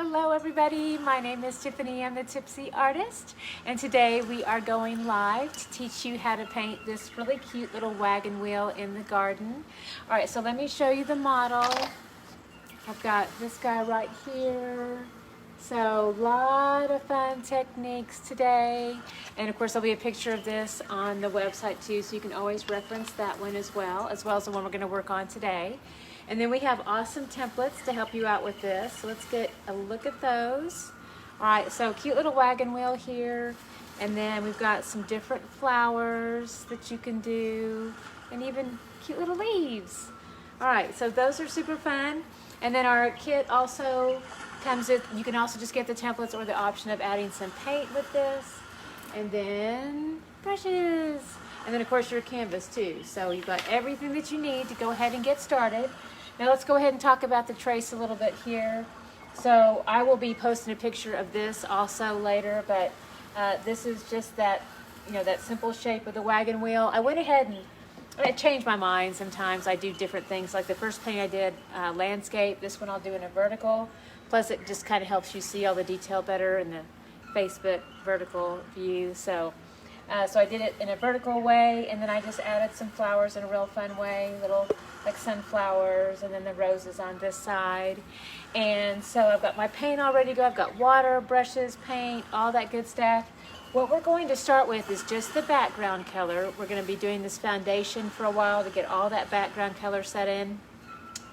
Hello everybody, my name is Tiffany, I'm the Tipsy artist, and today we are going live to teach you how to paint this really cute little wagon wheel in the garden. Alright, so let me show you the model. I've got this guy right here. So a lot of fun techniques today, and of course there'll be a picture of this on the website too, so you can always reference that one as well as the one we're going to work on today. And then we have awesome templates to help you out with this, so let's get a look at those. Alright, so cute little wagon wheel here, and then we've got some different flowers that you can do, and even cute little leaves. Alright, so those are super fun. And then our kit also comes with, you can also just get the templates or the option of adding some paint with this, and then brushes, and then of course your canvas too. So you've got everything that you need to go ahead and get started. Now let's go ahead and talk about the trace a little bit here. So I will be posting a picture of this also later, but this is just that, you know, that simple shape of the wagon wheel. I went ahead and I change my mind sometimes. I do different things. Like the first paint I did, landscape. This one I'll do in a vertical. Plus it just kind of helps you see all the detail better in the Facebook vertical view. So I did it in a vertical way, and then I just added some flowers in a real fun way, little like sunflowers, and then the roses on this side. And so I've got my paint all ready to go. I've got water, brushes, paint, all that good stuff. What we're going to start with is just the background color. We're going to be doing this foundation for a while to get all that background color set in.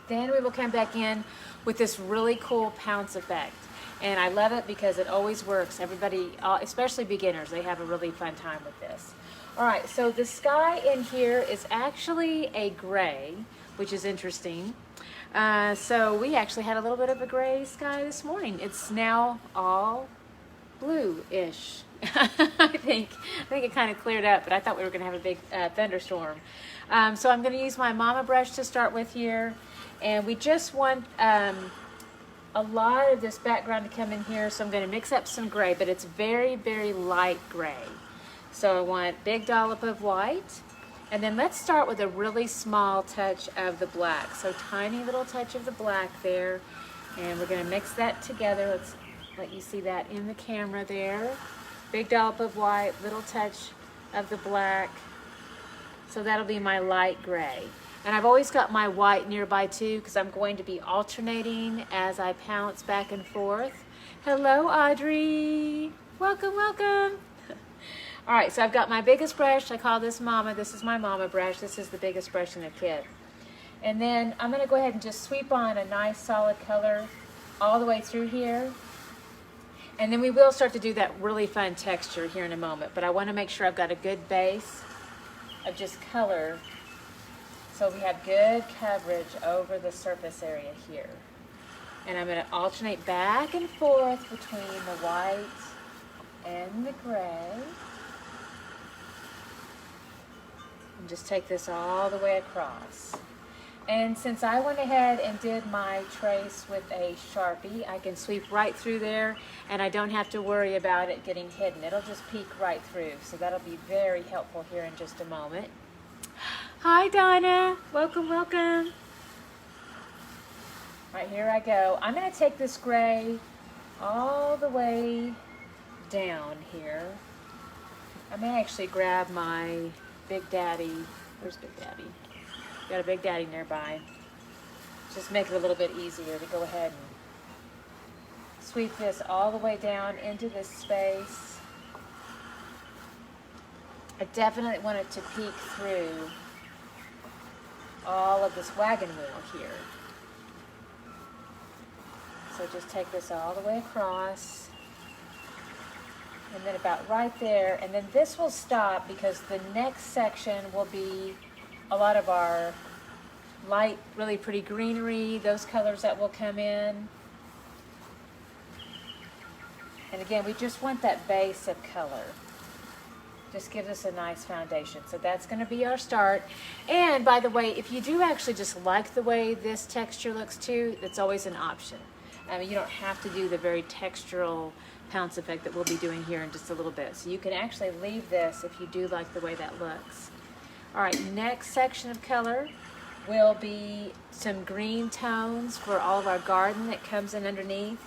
Then we will come back in with this really cool pounce effect. And I love it because it always works. Everybody, especially beginners, they have a really fun time with this. All right, so the sky in here is actually a gray, which is interesting. So we actually had a little bit of a gray sky this morning. It's now all blue-ish. I think it kind of cleared up, but I thought we were going to have a big thunderstorm. So I'm going to use my mama brush to start with here, and we just want a lot of this background to come in here, so I'm going to mix up some gray, but it's very, very light gray. So I want big dollop of white, and then let's start with a really small touch of the black. So tiny little touch of the black there, and we're going to mix that together. Let's let you see that in the camera there. Big dollop of white, little touch of the black. So that'll be my light gray. And I've always got my white nearby too, because I'm going to be alternating as I pounce back and forth. Hello, Audrey. Welcome, welcome. All right, so I've got my biggest brush. I call this Mama. This is my Mama brush. This is the biggest brush in the kit. And then I'm going to go ahead and just sweep on a nice solid color all the way through here. And then we will start to do that really fun texture here in a moment. But I want to make sure I've got a good base of just color, so we have good coverage over the surface area here. And I'm going to alternate back and forth between the white and the gray. And just take this all the way across. And since I went ahead and did my trace with a Sharpie, I can sweep right through there, and I don't have to worry about it getting hidden. It'll just peek right through, so that'll be very helpful here in just a moment. Hi, Donna. Welcome, welcome. Right, here I go. I'm going to take this gray all the way down here. I may actually grab my Big Daddy. Where's Big Daddy? Got a Big Daddy nearby. Just make it a little bit easier to go ahead and sweep this all the way down into this space. I definitely want it to peek through all of this wagon wheel here. So just take this all the way across, and then about right there, and then this will stop because the next section will be a lot of our light, really pretty greenery, those colors that will come in. And again, we just want that base of color. Just gives us a nice foundation. So that's going to be our start. And by the way, if you do actually just like the way this texture looks too, that's always an option. I mean, you don't have to do the very textural pounce effect that we'll be doing here in just a little bit. So you can actually leave this if you do like the way that looks. All right, next section of color will be some green tones for all of our garden that comes in underneath.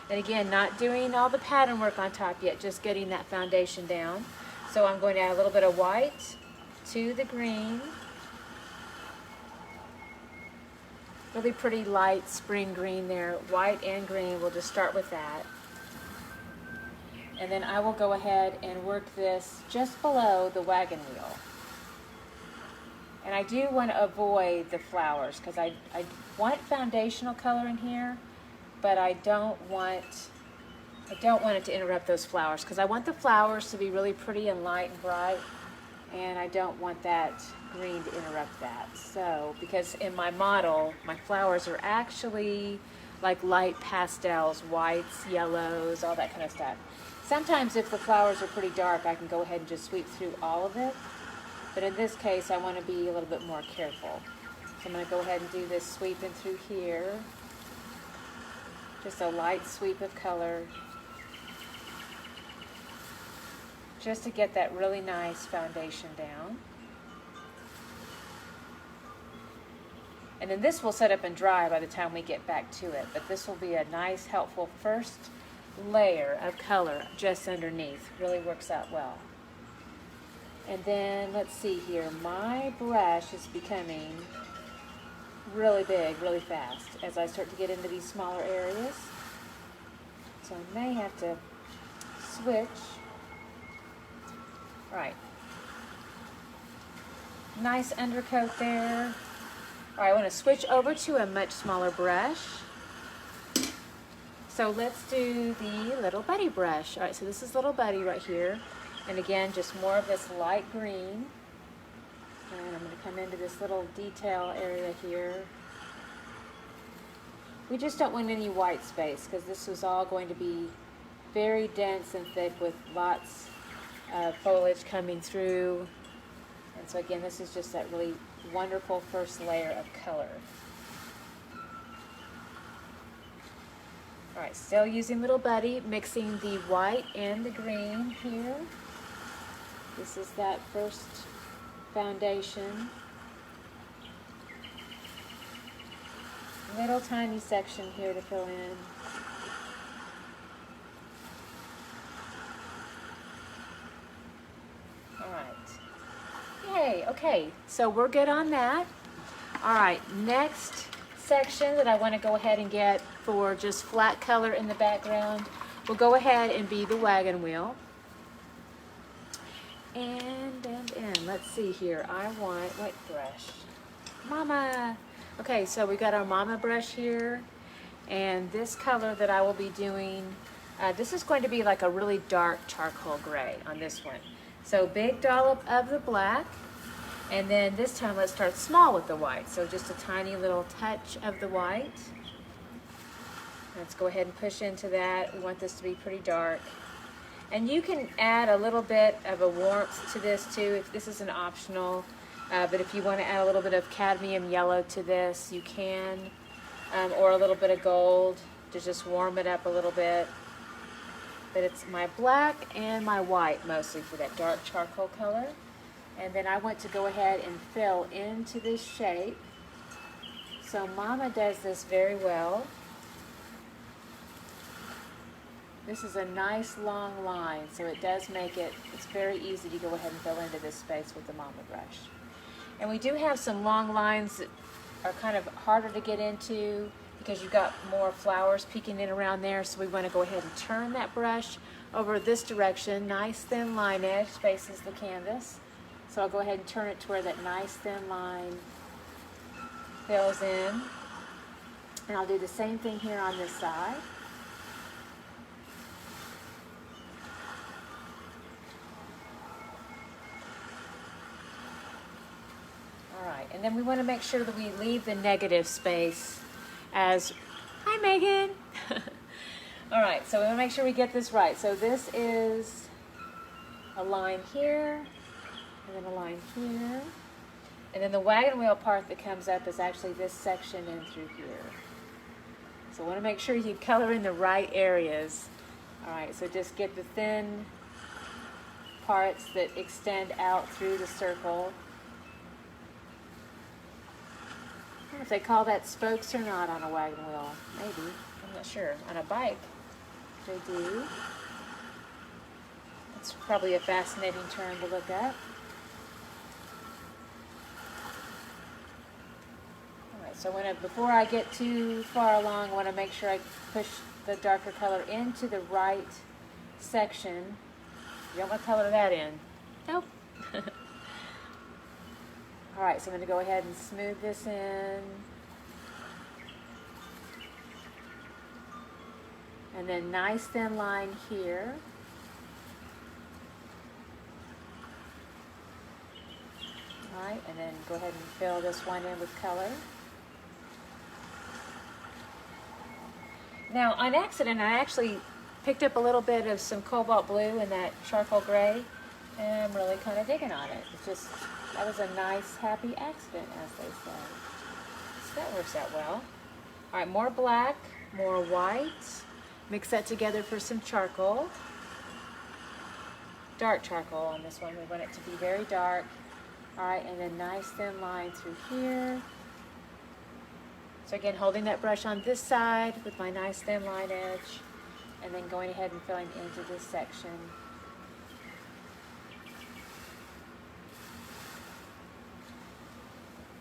And again, not doing all the pattern work on top yet, just getting that foundation down. So I'm going to add a little bit of white to the green. Really pretty light spring green there, white and green. We'll just start with that. And then I will go ahead and work this just below the wagon wheel. And I do want to avoid the flowers because I want foundational color in here, but I don't want it to interrupt those flowers because I want the flowers to be really pretty and light and bright, and I don't want that green to interrupt that. So, because in my model, my flowers are actually like light pastels, whites, yellows, all that kind of stuff. Sometimes if the flowers are pretty dark, I can go ahead and just sweep through all of it. But in this case, I want to be a little bit more careful. So I'm going to go ahead and do this sweeping through here. Just a light sweep of color. Just to get that really nice foundation down. And then this will set up and dry by the time we get back to it. But this will be a nice, helpful first layer of color just underneath. Really works out well. And then, let's see here, my brush is becoming really big, really fast as I start to get into these smaller areas. So I may have to switch. All right. Nice undercoat there. All right, I want to switch over to a much smaller brush. So let's do the Little Buddy brush. All right, so this is Little Buddy right here. And again, just more of this light green. And I'm going to come into this little detail area here. We just don't want any white space because this was all going to be very dense and thick with lots of foliage coming through. And so again, this is just that really wonderful first layer of color. All right, still using Little Buddy, mixing the white and the green here. This is that first foundation. Little tiny section here to fill in. All right. Yay, okay, so we're good on that. All right, next section that I want to go ahead and get for just flat color in the background will go ahead and be the wagon wheel. And let's see here. I want what brush? Mama. Okay, so we got our Mama brush here, and this color that I will be doing, this is going to be like a really dark charcoal gray on this one. So big dollop of the black, and then this time let's start small with the white. So just a tiny little touch of the white. Let's go ahead and push into that. We want this to be pretty dark. And you can add a little bit of a warmth to this too, if this is an optional. But if you want to add a little bit of cadmium yellow to this, you can. Or a little bit of gold to just warm it up a little bit. But it's my black and my white mostly for that dark charcoal color. And then I want to go ahead and fill into this shape. So Mama does this very well. This is a nice long line, so it does make it, it's very easy to go ahead and fill into this space with the Mama brush. And we do have some long lines that are kind of harder to get into because you've got more flowers peeking in around there, so we want to go ahead and turn that brush over this direction. Nice thin line edge faces the canvas. So I'll go ahead and turn it to where that nice thin line fills in. And I'll do the same thing here on this side. And then we want to make sure that we leave the negative space as, hi Megan. All right, so we want to make sure we get this right. So this is a line here, and then a line here. And then the wagon wheel part that comes up is actually this section in through here. So I want to make sure you color in the right areas. All right, so just get the thin parts that extend out through the circle. I don't know if they call that spokes or not on a wagon wheel. Maybe. I'm not sure. On a bike, they do. It's probably a fascinating term to look up. Alright, so before I get too far along, I want to make sure I push the darker color into the right section. You don't want to color that in. Nope. Alright, so I'm going to go ahead and smooth this in. And then nice thin line here. Alright, and then go ahead and fill this one in with color. Now, on accident, I actually picked up a little bit of some cobalt blue and that charcoal gray, and I'm really kind of digging on it. It's just, that was a nice, happy accident, as they say. So that works out well. Alright, more black, more white. Mix that together for some charcoal. Dark charcoal on this one. We want it to be very dark. Alright, and then nice thin line through here. So again, holding that brush on this side with my nice thin line edge, and then going ahead and filling into this section.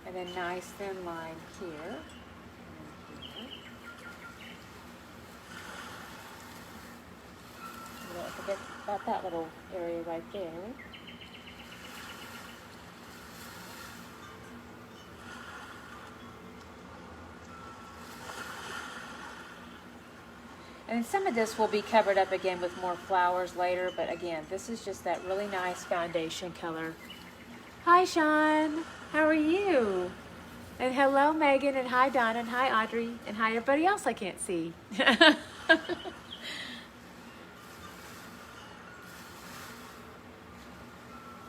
And then nice thin line here. Don't forget about that little area right there. And some of this will be covered up again with more flowers later, but again, this is just that really nice foundation color. Hi, Sean. How are you? And hello, Megan, and hi, Donna, and hi, Audrey, and hi, everybody else I can't see.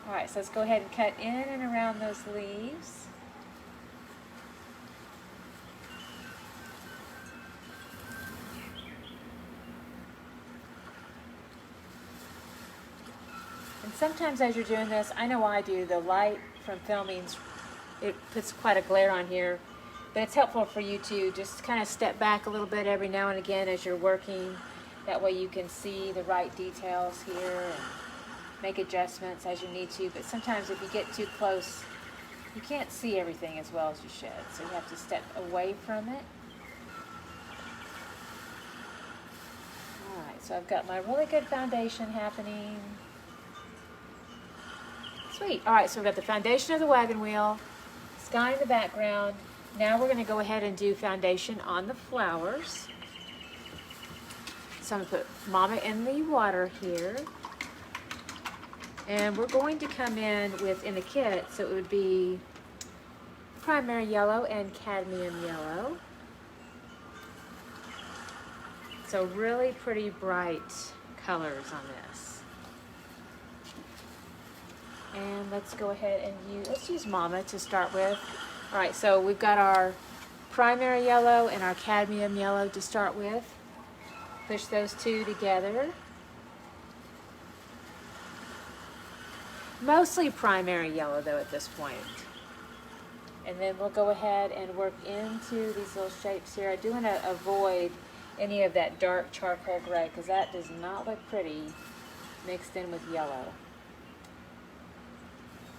All right, so let's go ahead and cut in and around those leaves. And sometimes as you're doing this, I know I do, the light from filming, it puts quite a glare on here, but it's helpful for you to just kind of step back a little bit every now and again as you're working. That way you can see the right details here and make adjustments as you need to, but sometimes if you get too close, you can't see everything as well as you should, so you have to step away from it. Alright, so I've got my really good foundation happening. Sweet. Alright, so we've got the foundation of the wagon wheel, sky in the background. Now we're going to go ahead and do foundation on the flowers. So I'm going to put Mama in the water here. And we're going to come in with, in the kit, so it would be primary yellow and cadmium yellow. So really pretty bright colors on this. And let's go ahead and let's use Mama to start with. All right, so we've got our primary yellow and our cadmium yellow to start with. Push those two together. Mostly primary yellow though at this point. And then we'll go ahead and work into these little shapes here. I do want to avoid any of that dark charcoal gray because that does not look pretty mixed in with yellow.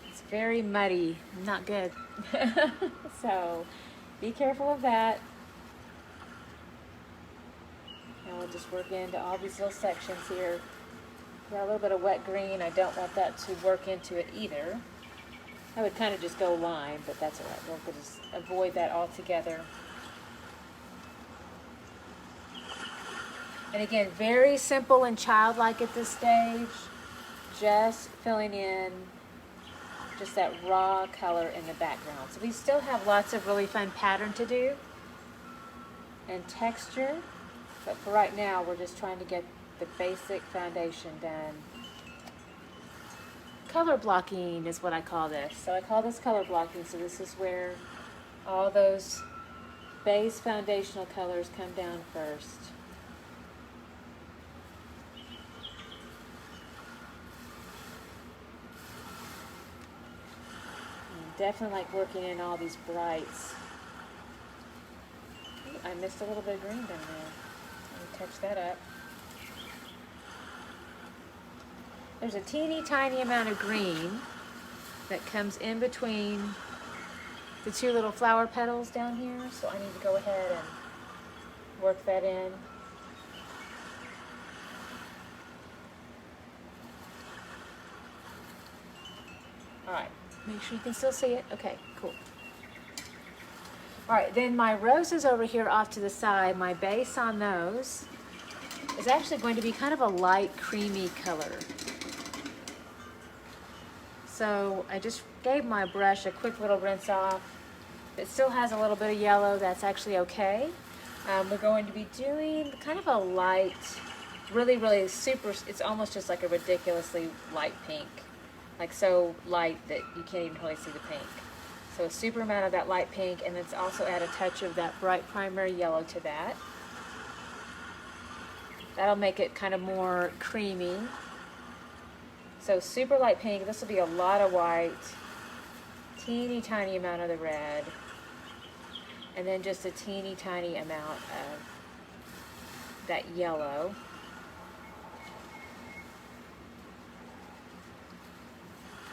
It's very muddy, not good. So be careful of that. And we'll just work into all these little sections here. Got a little bit of wet green. I don't want that to work into it either. I would kind of just go lime, but that's all right. We'll just avoid that altogether. And again, very simple and childlike at this stage. Just filling in just that raw color in the background. So we still have lots of really fun pattern to do and texture, but for right now, we're just trying to get the basic foundation done. Color blocking is what I call this. So I call this color blocking. So this is where all those base foundational colors come down first. And definitely like working in all these brights. Ooh, I missed a little bit of green down there. Let me touch that up. there's a teeny tiny amount of green that comes in between the two little flower petals down here. So I need to go ahead and work that in. All right, make sure you can still see it. Okay, cool. All right, then my roses over here off to the side, my base on those is actually going to be kind of a light creamy color. So I just gave my brush a quick little rinse off. It still has a little bit of yellow, that's actually okay. We're going to be doing kind of a light, really super, it's almost just like a ridiculously light pink. Like so light that you can't even really see the pink. So a super amount of that light pink, and let's also add a touch of that bright primary yellow to that. That'll make it kind of more creamy. So super light pink, this will be a lot of white, teeny tiny amount of the red, and then just a teeny tiny amount of that yellow.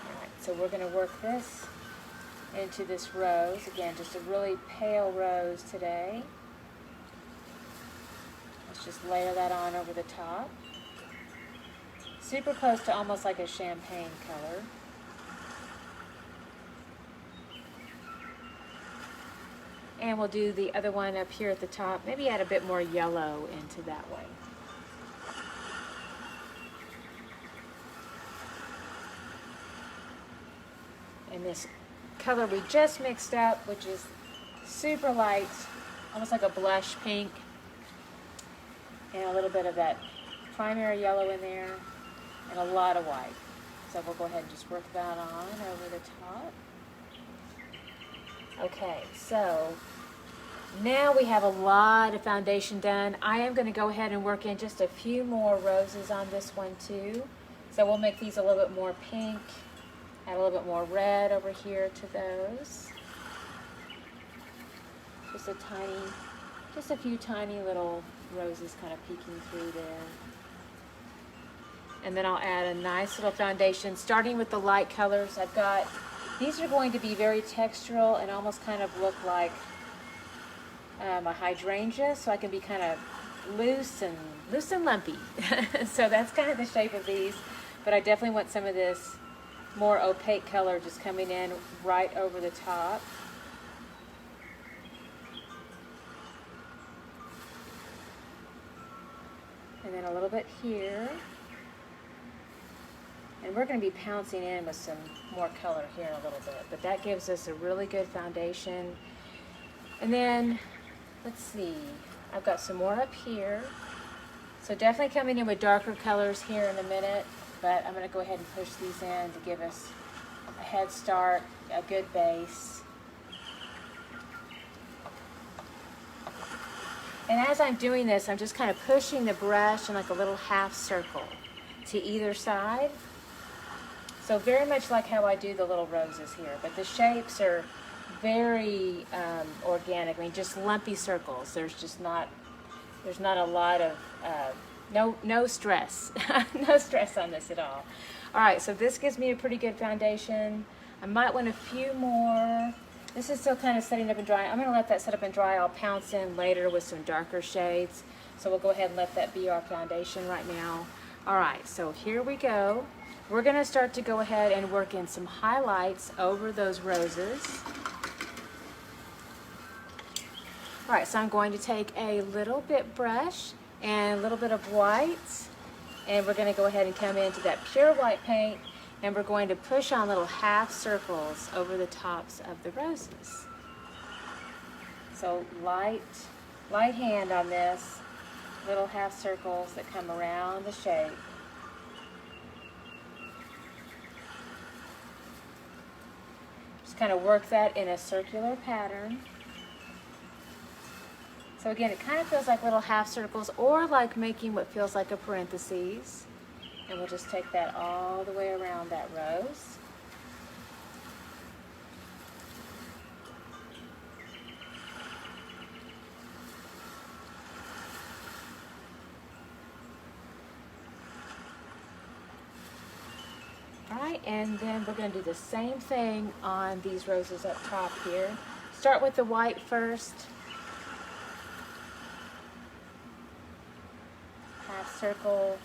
Alright, so we're going to work this into this rose. Again, just a really pale rose today. Let's just layer that on over the top. Super close to almost like a champagne color. And we'll do the other one up here at the top. Maybe add a bit more yellow into that one. And this color we just mixed up, which is super light, almost like a blush pink, and a little bit of that primary yellow in there, and a lot of white. So we'll go ahead and just work that on over the top. Okay, so now we have a lot of foundation done. I am going to go ahead and work in just a few more roses on this one too. So we'll make these a little bit more pink, add a little bit more red over here to those. Just a few tiny little roses kind of peeking through there. And then I'll add a nice little foundation, starting with the light colors. I've got, these are going to be very textural and almost kind of look like a hydrangea, so I can be kind of loose and lumpy. So that's kind of the shape of these, but I definitely want some of this more opaque color just coming in right over the top. And then a little bit here. And we're going to be pouncing in with some more color here in a little bit, but that gives us a really good foundation. And then, let's see, I've got some more up here. So definitely coming in with darker colors here in a minute, but I'm going to go ahead and push these in to give us a head start, a good base. And as I'm doing this, I'm just kind of pushing the brush in like a little half circle to either side. So very much like how I do the little roses here, but the shapes are very organic. I mean, just lumpy circles. There's not a lot of, no stress. No stress on this at all. All right, so this gives me a pretty good foundation. I might want a few more. This is still kind of setting up and drying. I'm going to let that set up and dry. I'll pounce in later with some darker shades. So we'll go ahead and let that be our foundation right now. All right, so here we go. We're going to start to go ahead and work in some highlights over those roses. All right, so I'm going to take a little bit brush and a little bit of white, and we're going to go ahead and come into that pure white paint, and we're going to push on little half circles over the tops of the roses. So light hand on this, little half circles that come around the shape. Just kind of work that in a circular pattern. So again, it kind of feels like little half circles, or like making what feels like a parentheses. And we'll just take that all the way around that rose. right, and then we're going to do the same thing on these roses up top here. Start with the white first. Half circle.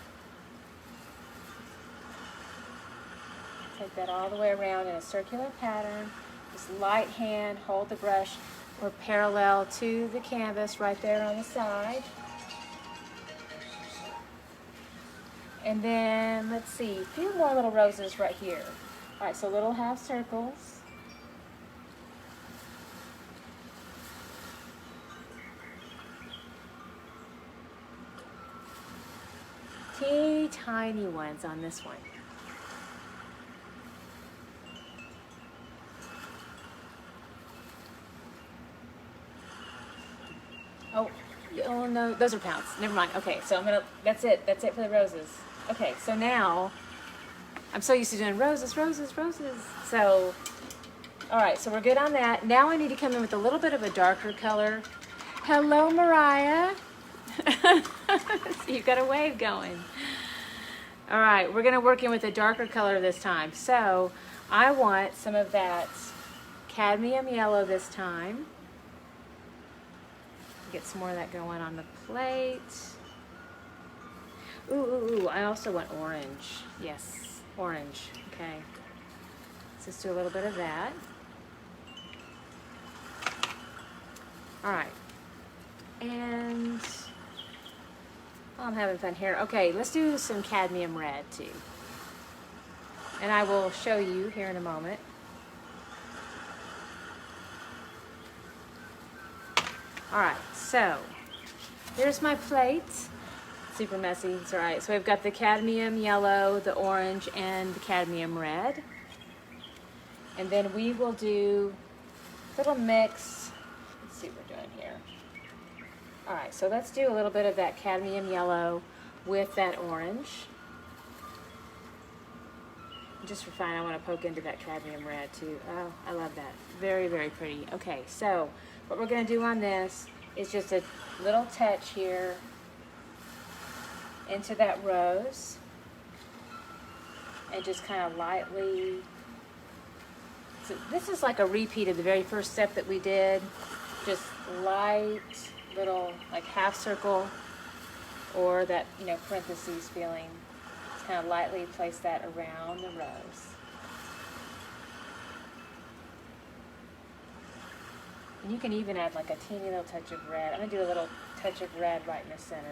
Take that all the way around in a circular pattern. Just light hand, hold the brush. We're parallel to the canvas right there on the side. And then, let's see, a few more little roses right here. All right, so little half circles. Teeny tiny ones on this one. Oh no, those are pounds. Never mind. Okay, so that's it for the roses. Okay, so now, I'm so used to doing roses, roses, roses. So, all right, so we're good on that. Now I need to come in with a little bit of a darker color. Hello, Mariah. You've got a wave going. All right, we're gonna work in with a darker color this time. So, I want some of that cadmium yellow this time. Get some more of that going on the plate. Ooh, I also want orange. Yes, orange. Okay. Let's just do a little bit of that. All right. And I'm having fun here. Okay, let's do some cadmium red too. And I will show you here in a moment. All right, so here's my plate. Super messy, it's all right. So we've got the cadmium yellow, the orange, and the cadmium red. And then we will do a little mix. Let's see what we're doing here. All right, so let's do a little bit of that cadmium yellow with that orange. Just for fun, I want to poke into that cadmium red too. Oh, I love that. Very, very pretty. Okay, so what we're going to do on this is just a little touch here into that rose, and just kind of lightly. So this is like a repeat of the very first step that we did. Just light little like half circle, or that, you know, parentheses feeling. Just kind of lightly place that around the rose. And you can even add like a teeny little touch of red. I'm going to do a little touch of red right in the center.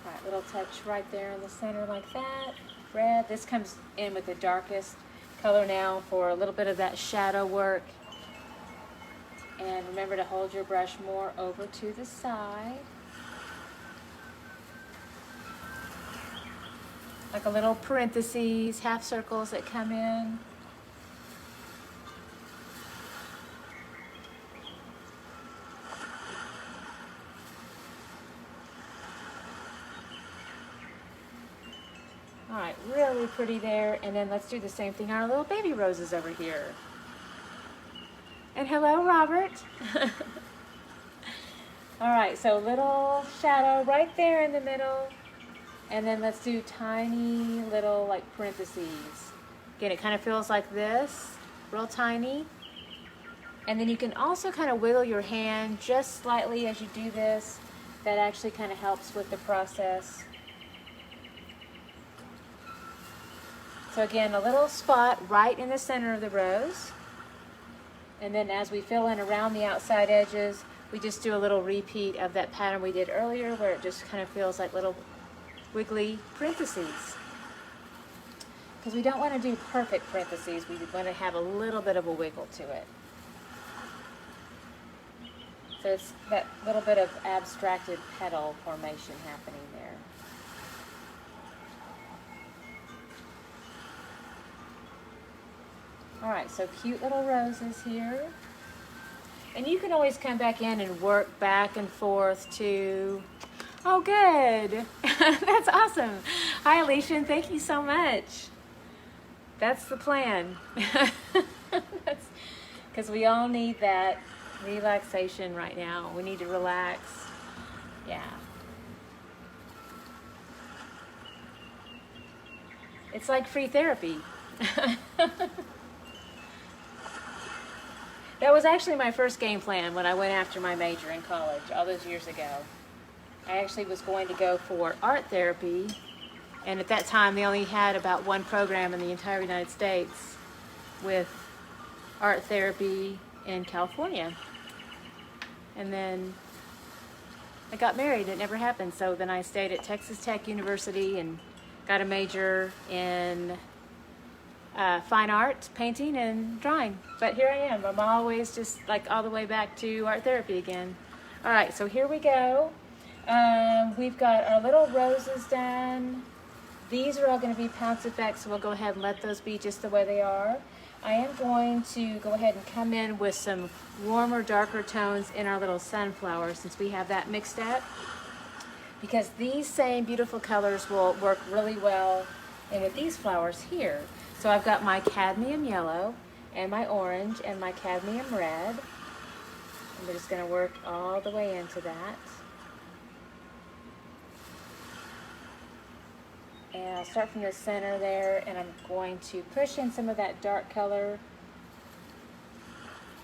All right, little touch right there in the center like that. Red. This comes in with the darkest color now for a little bit of that shadow work. And remember to hold your brush more over to the side. Like a little parentheses, half circles that come in. All right, really pretty there. And then let's do the same thing on our little baby roses over here. And hello, Robert. All right, so little shadow right there in the middle. And then let's do tiny little like parentheses. Again, it kind of feels like this, real tiny. And then you can also kind of wiggle your hand just slightly as you do this. That actually kind of helps with the process. So again, a little spot right in the center of the rose. And then as we fill in around the outside edges, we just do a little repeat of that pattern we did earlier, where it just kind of feels like little wiggly parentheses. Because we don't want to do perfect parentheses, we want to have a little bit of a wiggle to it. So it's that little bit of abstracted petal formation happening there. All right, so cute little roses here. And you can always come back in and work back and forth too. Oh, good. That's awesome. Hi, Alicia, thank you so much. That's the plan. Because we all need that relaxation right now. We need to relax. Yeah. It's like free therapy. That was actually my first game plan when I went after my major in college all those years ago. I actually was going to go for art therapy, and at that time they only had about one program in the entire United States with art therapy in California. And then I got married. It never happened. So then I stayed at Texas Tech University and got a major in fine art, painting and drawing. But here I am. I'm always just like all the way back to art therapy again. All right, so here we go. We've got our little roses done. These are all going to be pounce effects, so we'll go ahead and let those be just the way they are. I am going to go ahead and come in with some warmer, darker tones in our little sunflower, since we have that mixed up, because these same beautiful colors will work really well in with these flowers here. So I've got my cadmium yellow and my orange and my cadmium red. And we're just going to work all the way into that. And I'll start from the center there, and I'm going to push in some of that dark color.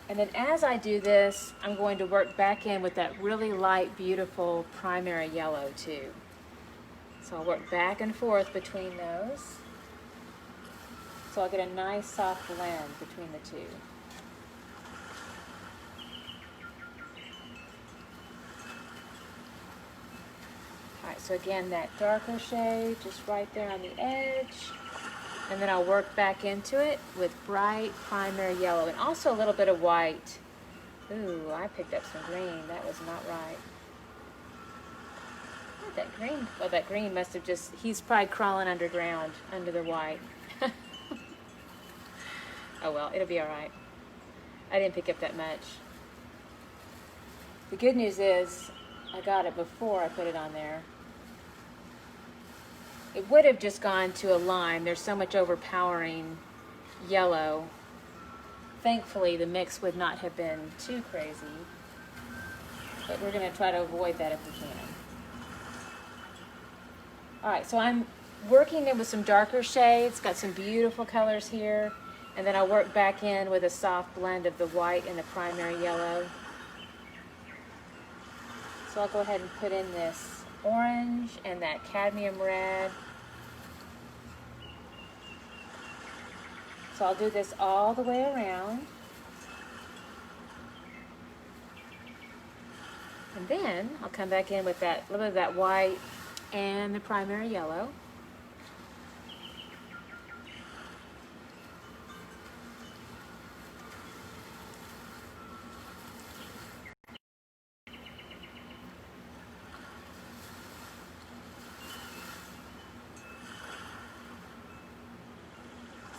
And then as I do this, I'm going to work back in with that really light, beautiful primary yellow too. So I'll work back and forth between those. So I'll get a nice soft blend between the two. Alright, so again, that darker shade just right there on the edge. And then I'll work back into it with bright primary yellow and also a little bit of white. Ooh, I picked up some green. That was not right. Oh, that green, well, that green must have just, he's probably crawling underground under the white. Oh well, it'll be alright. I didn't pick up that much. The good news is I got it before I put it on there. It would have just gone to a lime. There's so much overpowering yellow. Thankfully, the mix would not have been too crazy. But we're going to try to avoid that if we can. Alright, so I'm working in with some darker shades. Got some beautiful colors here. And then I'll work back in with a soft blend of the white and the primary yellow. So I'll go ahead and put in this orange and that cadmium red. So I'll do this all the way around. And then I'll come back in with that little bit of that white and the primary yellow.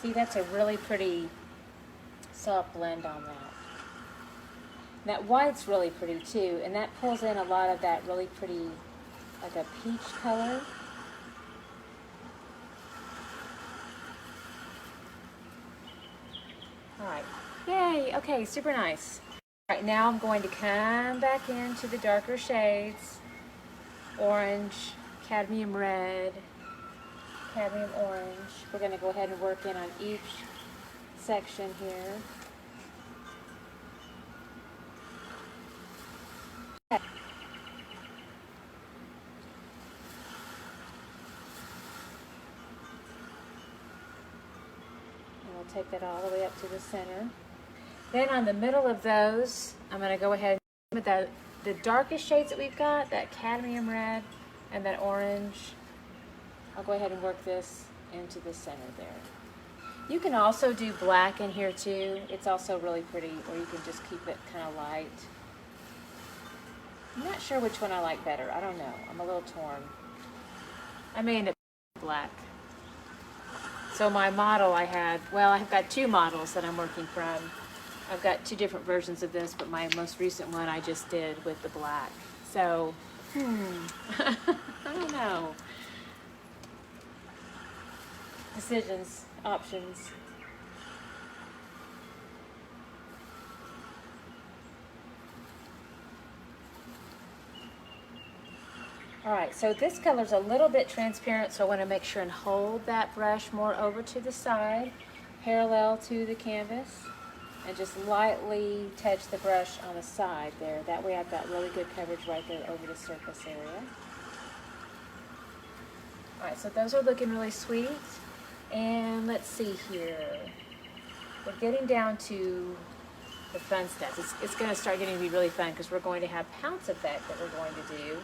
See, that's a really pretty soft blend on that. And that white's really pretty too, and that pulls in a lot of that really pretty, like a peach color. Alright, yay, okay, super nice. Alright, now I'm going to come back into the darker shades. Orange, cadmium red, cadmium orange. We're going to go ahead and work in on each section here. And we'll take that all the way up to the center. Then on the middle of those, I'm going to go ahead with the darkest shades that we've got, that cadmium red and that orange. I'll go ahead and work this into the center there. You can also do black in here too. It's also really pretty, or you can just keep it kind of light. I'm not sure which one I like better. I don't know. I'm a little torn. I may end up black. So my model I had, well, I've got two models that I'm working from. I've got two different versions of this, but my most recent one I just did with the black. So, I don't know. Decisions, options. All right, so this color's a little bit transparent, so I want to make sure and hold that brush more over to the side, parallel to the canvas, and just lightly touch the brush on the side there. That way I've got really good coverage right there over the surface area. All right, so those are looking really sweet. And let's see here. We're getting down to the fun stuff. It's going to start getting to be really fun because we're going to have pounce effect that we're going to do.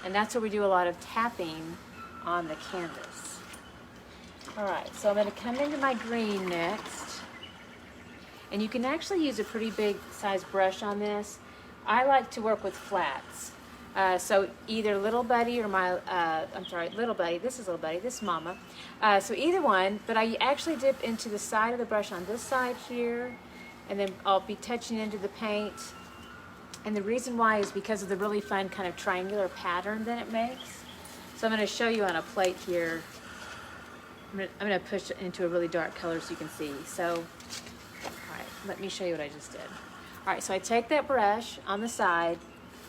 And that's where we do a lot of tapping on the canvas. All right, so I'm going to come into my green next. And you can actually use a pretty big size brush on this. I like to work with flats. So either Little Buddy or Little Buddy, this is Little Buddy, this is Mama. So either one, but I actually dip into the side of the brush on this side here, and then I'll be touching into the paint. And the reason why is because of the really fun kind of triangular pattern that it makes. So I'm going to show you on a plate here. I'm going to push it into a really dark color so you can see. So, all right, let me show you what I just did. All right, so I take that brush on the side,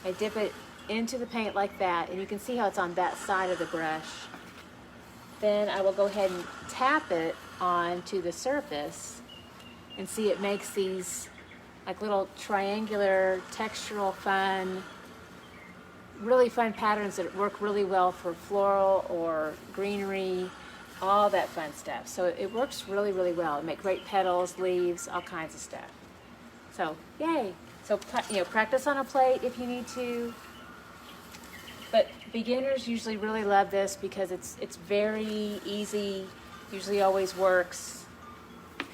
I dip it into the paint like that, and you can see how it's on that side of the brush. Then I will go ahead and tap it onto the surface, and see it makes these like little triangular, textural, fun, really fun patterns that work really well for floral or greenery, all that fun stuff. So it works really, really well. It makes great petals, leaves, all kinds of stuff. So, yay. So, you know, practice on a plate if you need to. But beginners usually really love this because it's very easy, usually always works.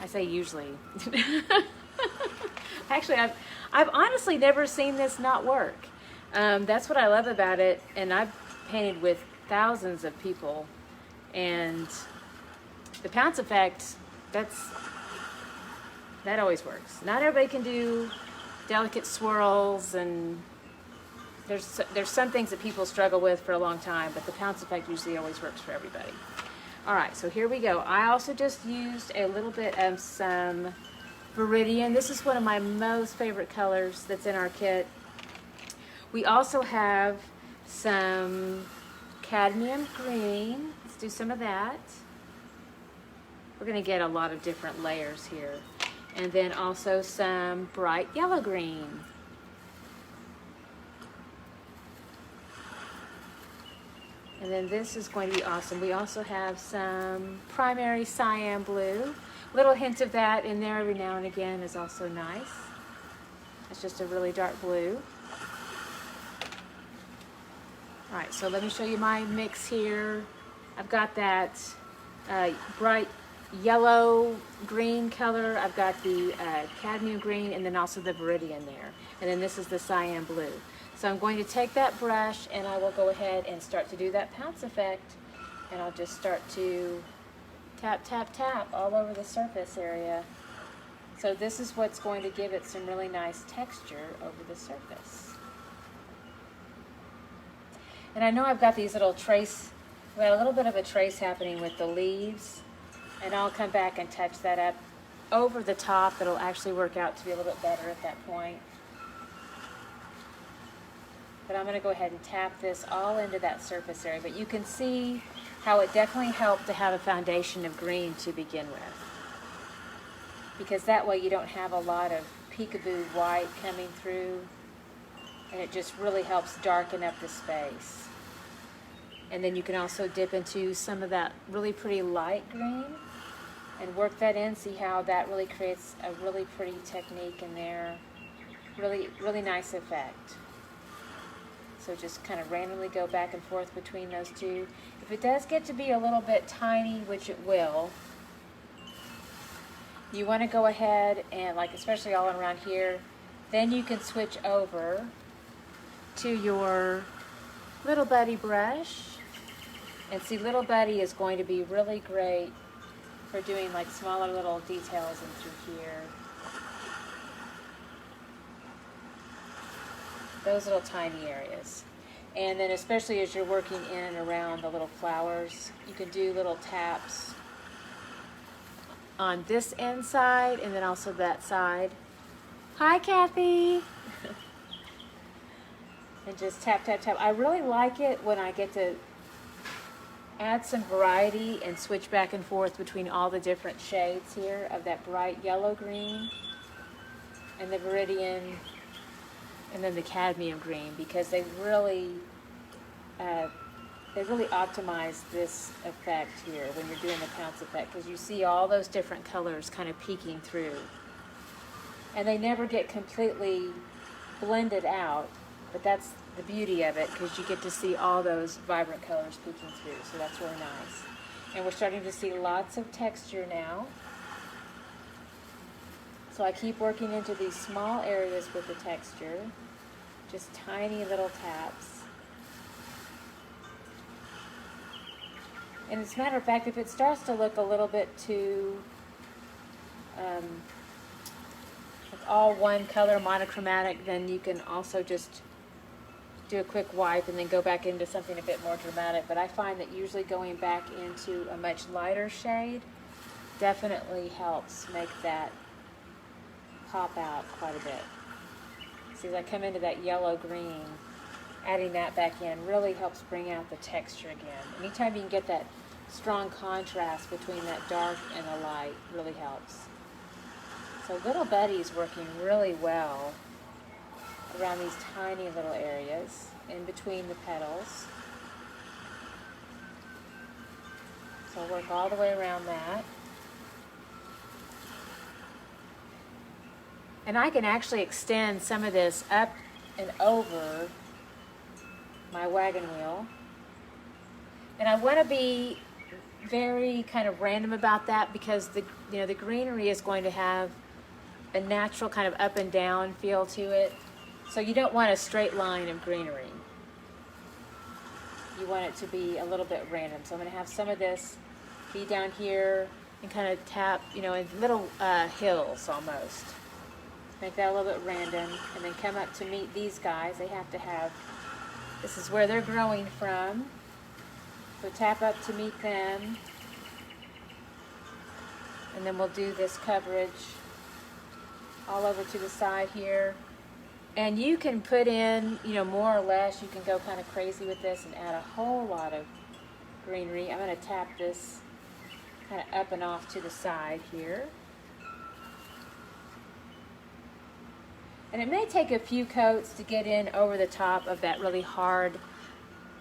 I say usually. Actually, I've honestly never seen this not work. That's what I love about it, and I've painted with thousands of people, and the pounce effect, that always works. Not everybody can do delicate swirls, and there's some things that people struggle with for a long time, but the pounce effect usually always works for everybody. All right, so here we go. I also just used a little bit of some Viridian. This is one of my most favorite colors that's in our kit. We also have some cadmium green. Let's do some of that. We're going to get a lot of different layers here. And then also some bright yellow green. And then this is going to be awesome. We also have some primary cyan blue. Little hint of that in there every now and again is also nice. It's just a really dark blue. All right, so let me show you my mix here. I've got that bright yellow green color. I've got the cadmium green, and then also the Viridian there. And then this is the cyan blue. So I'm going to take that brush and I will go ahead and start to do that pounce effect. And I'll just start to tap, tap, tap all over the surface area. So this is what's going to give it some really nice texture over the surface. And I know I've got these little trace, we've got a little bit of a trace happening with the leaves, and I'll come back and touch that up over the top. It'll actually work out to be a little bit better at that point. But I'm going to go ahead and tap this all into that surface area. But you can see how it definitely helped to have a foundation of green to begin with. Because that way you don't have a lot of peekaboo white coming through. And it just really helps darken up the space. And then you can also dip into some of that really pretty light green and work that in. See how that really creates a really pretty technique in there. Really, really nice effect. So just kind of randomly go back and forth between those two. If it does get to be a little bit tiny, which it will, you want to go ahead and, like, especially all around here, then you can switch over to your Little Buddy brush. And see, Little Buddy is going to be really great for doing like smaller little details in through here. Those little tiny areas. And then especially as you're working in and around the little flowers, you can do little taps on this end side and then also that side. Hi, Kathy. and just tap, tap, tap. I really like it when I get to add some variety and switch back and forth between all the different shades here of that bright yellow green and the Viridian and then the cadmium green, because they really optimize this effect here when you're doing the pounce effect, because you see all those different colors kind of peeking through. And they never get completely blended out, but that's the beauty of it, because you get to see all those vibrant colors peeking through, so that's really nice. And we're starting to see lots of texture now. So I keep working into these small areas with the texture, just tiny little taps. And as a matter of fact, if it starts to look a little bit too like all one color monochromatic, then you can also just do a quick wipe and then go back into something a bit more dramatic. But I find that usually going back into a much lighter shade definitely helps make that pop out quite a bit. See, as I come into that yellow green, adding that back in really helps bring out the texture again. Anytime you can get that strong contrast between that dark and the light really helps. So Little Buddy's working really well around these tiny little areas in between the petals. So I'll work all the way around that. And I can actually extend some of this up and over my wagon wheel. And I want to be very kind of random about that, because the greenery is going to have a natural kind of up and down feel to it. So you don't want a straight line of greenery. You want it to be a little bit random. So I'm going to have some of this be down here and kind of tap, in little hills almost. Make that a little bit random, and then come up to meet these guys. They have to have, this is where they're growing from. So tap up to meet them. And then we'll do this coverage all over to the side here. And you can put in, more or less, you can go kind of crazy with this and add a whole lot of greenery. I'm going to tap this kind of up and off to the side here. And it may take a few coats to get in over the top of that really hard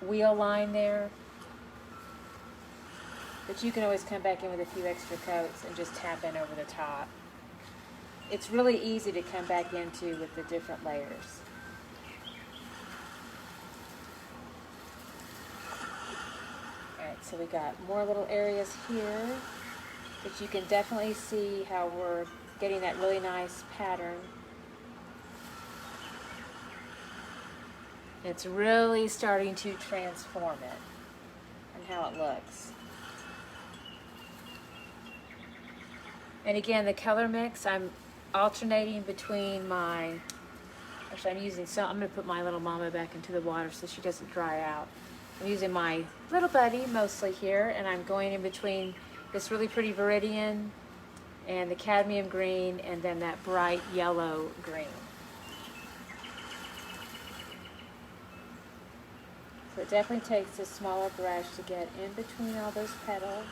wheel line there. But you can always come back in with a few extra coats and just tap in over the top. It's really easy to come back into with the different layers. Alright, so we got more little areas here, but you can definitely see how we're getting that really nice pattern. It's really starting to transform it and how it looks. And again, the color mix, I'm alternating between my, actually I'm using some, I'm going to put my little mama back into the water so she doesn't dry out. I'm using my Little Buddy mostly here, and I'm going in between this really pretty Viridian and the cadmium green and then that bright yellow green. So it definitely takes a smaller brush to get in between all those petals.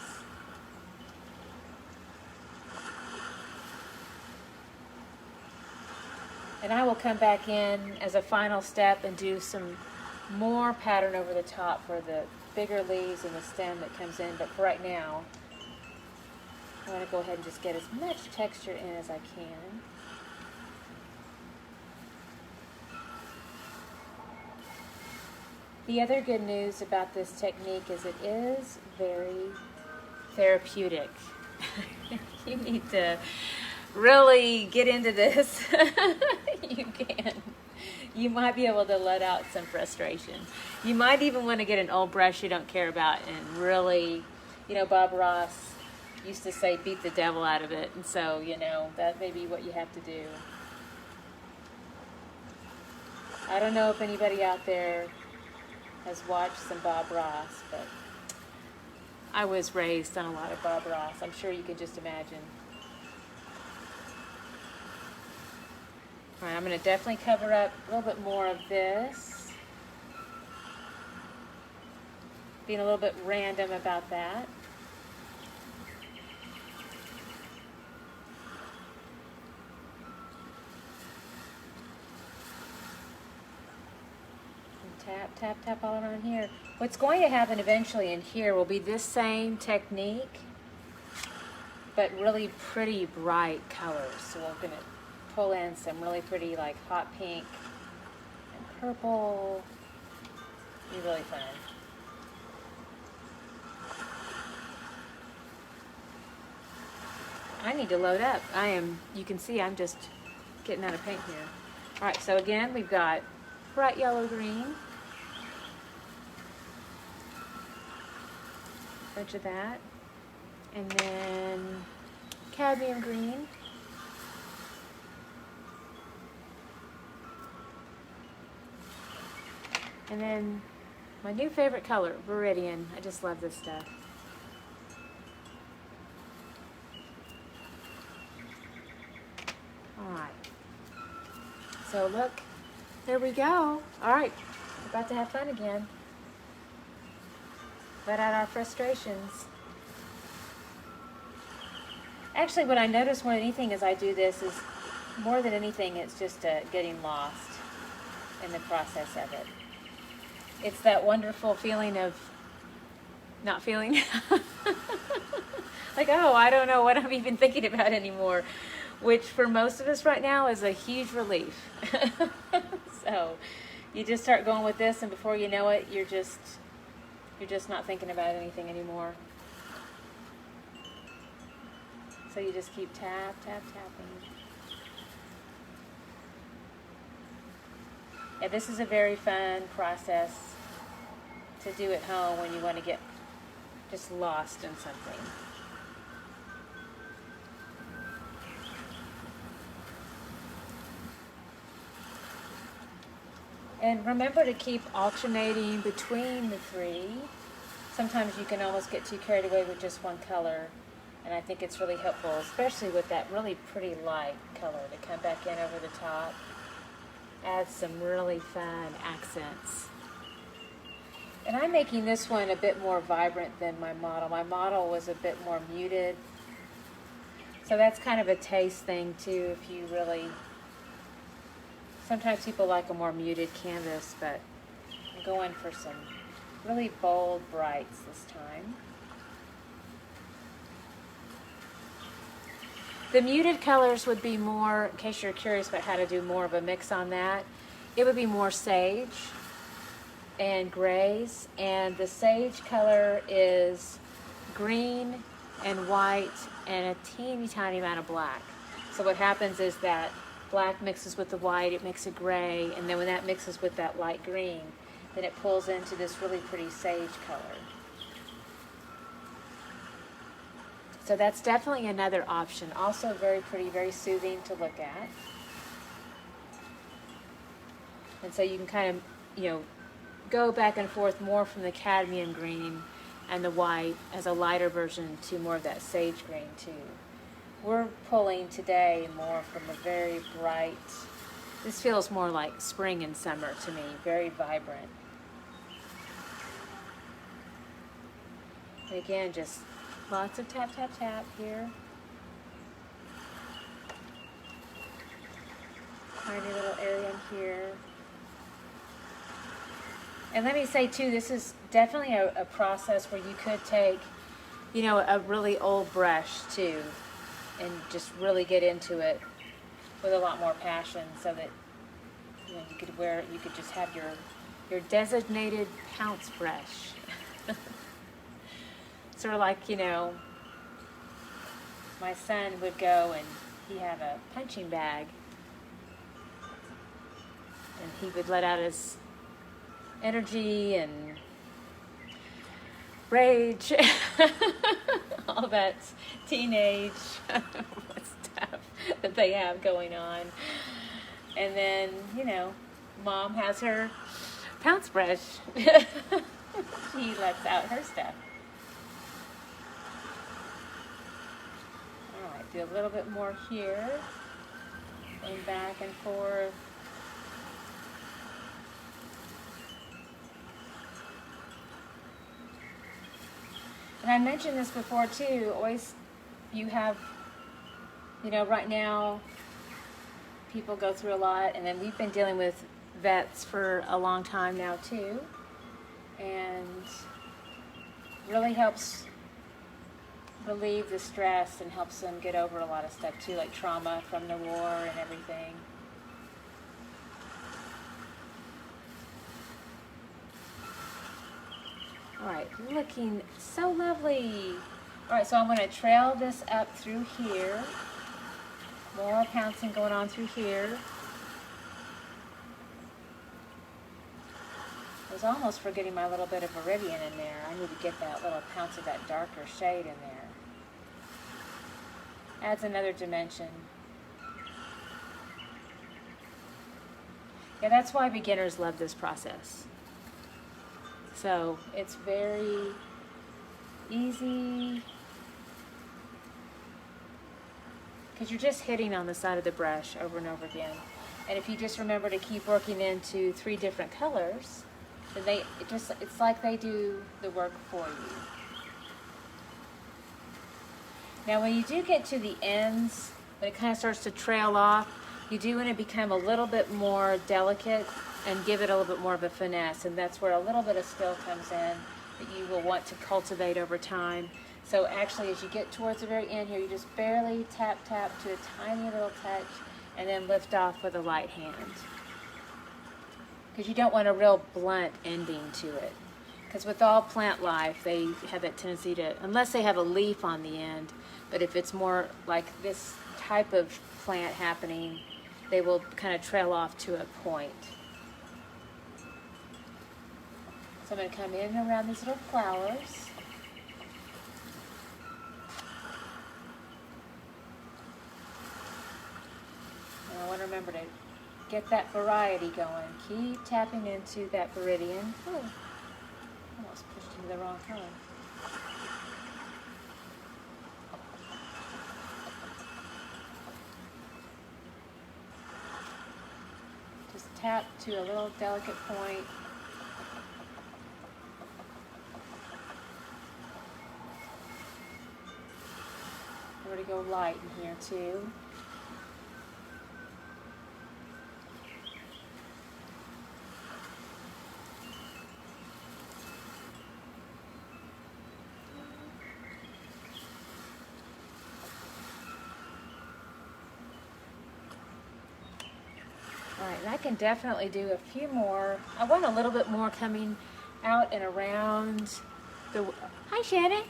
And I will come back in as a final step and do some more pattern over the top for the bigger leaves and the stem that comes in. But for right now, I want to go ahead and just get as much texture in as I can. The other good news about this technique is it is very therapeutic. You need to really get into this. You can. You might be able to let out some frustration. You might even want to get an old brush you don't care about and really, Bob Ross used to say beat the devil out of it, and so, that may be what you have to do. I don't know if anybody out there has watched some Bob Ross, but I was raised on a lot of Bob Ross. I'm sure you can just imagine. All right, I'm going to definitely cover up a little bit more of this. being a little bit random about that. Tap, tap, tap all around here. What's going to happen eventually in here will be this same technique, but really pretty bright colors. So we're going to pull in some really pretty like hot pink and purple. Be really fun. I need to load up. You can see I'm just getting out of paint here. All right, so again, we've got bright yellow green. Bunch of that, and then cadmium green, and then my new favorite color, Viridian. I just love this stuff. All right, so look, there we go. All right, we're about to have fun again. Let out our frustrations. Actually, what I notice more than anything as I do this is, more than anything, it's just getting lost in the process of it. It's that wonderful feeling of not feeling like, oh, I don't know what I'm even thinking about anymore, which for most of us right now is a huge relief. So you just start going with this, and before you know it, you're just not thinking about anything anymore. So you just keep tap, tap, tapping. Yeah, this is a very fun process to do at home when you want to get just lost in something. And remember to keep alternating between the three. Sometimes you can almost get too carried away with just one color, and I think it's really helpful, especially with that really pretty light color, to come back in over the top, add some really fun accents. And I'm making this one a bit more vibrant than my model. My model was a bit more muted, so that's kind of a taste thing too. If you really, sometimes people like a more muted canvas, but I'm going for some really bold brights this time. The muted colors would be more, in case you're curious about how to do more of a mix on that, it would be more sage and grays, and the sage color is green and white and a teeny tiny amount of black. So what happens is that black mixes with the white, it makes a gray, and then when that mixes with that light green, then it pulls into this really pretty sage color. So that's definitely another option. Also very pretty, very soothing to look at. And so you can kind of, go back and forth more from the cadmium green and the white as a lighter version to more of that sage green too. We're pulling today more from a very bright, this feels more like spring and summer to me, very vibrant. And again, just lots of tap, tap, tap here. Tiny little area in here. And let me say too, this is definitely a process where you could take, a really old brush too, and just really get into it with a lot more passion, so that you could just have your designated pounce brush. Sort of like, my son would go and he had a punching bag, and he would let out his energy and rage, all that teenage stuff that they have going on. And then, mom has her pounce brush. She lets out her stuff. All right, do a little bit more here, and back and forth. And I mentioned this before too, always you have, you know, right now people go through a lot, and then we've been dealing with vets for a long time now too, and really helps relieve the stress and helps them get over a lot of stuff too, like trauma from the war and everything. All right, looking so lovely. All right, so I'm going to trail this up through here. More pouncing going on through here. I was almost forgetting my little bit of viridian in there. I need to get that little pounce of that darker shade in there. Adds another dimension. Yeah, that's why beginners love this process. So it's very easy because you're just hitting on the side of the brush over and over again. And if you just remember to keep working into 3 different colors, then it's like they do the work for you. Now when you do get to the ends, when it kind of starts to trail off, you do want to become a little bit more delicate and give it a little bit more of a finesse, and that's where a little bit of skill comes in that you will want to cultivate over time. So actually, as you get towards the very end here, you just barely tap to a tiny little touch and then lift off with a light hand. Because you don't want a real blunt ending to it. Because with all plant life, they have that tendency to, unless they have a leaf on the end, but if it's more like this type of plant happening, they will kind of trail off to a point. So I'm going to come in and around these little flowers. And I want to remember to get that variety going. Keep tapping into that viridian. Oh, almost pushed into the wrong color. Just tap to a little delicate point. To go light in here too. All right, and I can definitely do a few more. I want a little bit more coming out and around the, hi Shannon.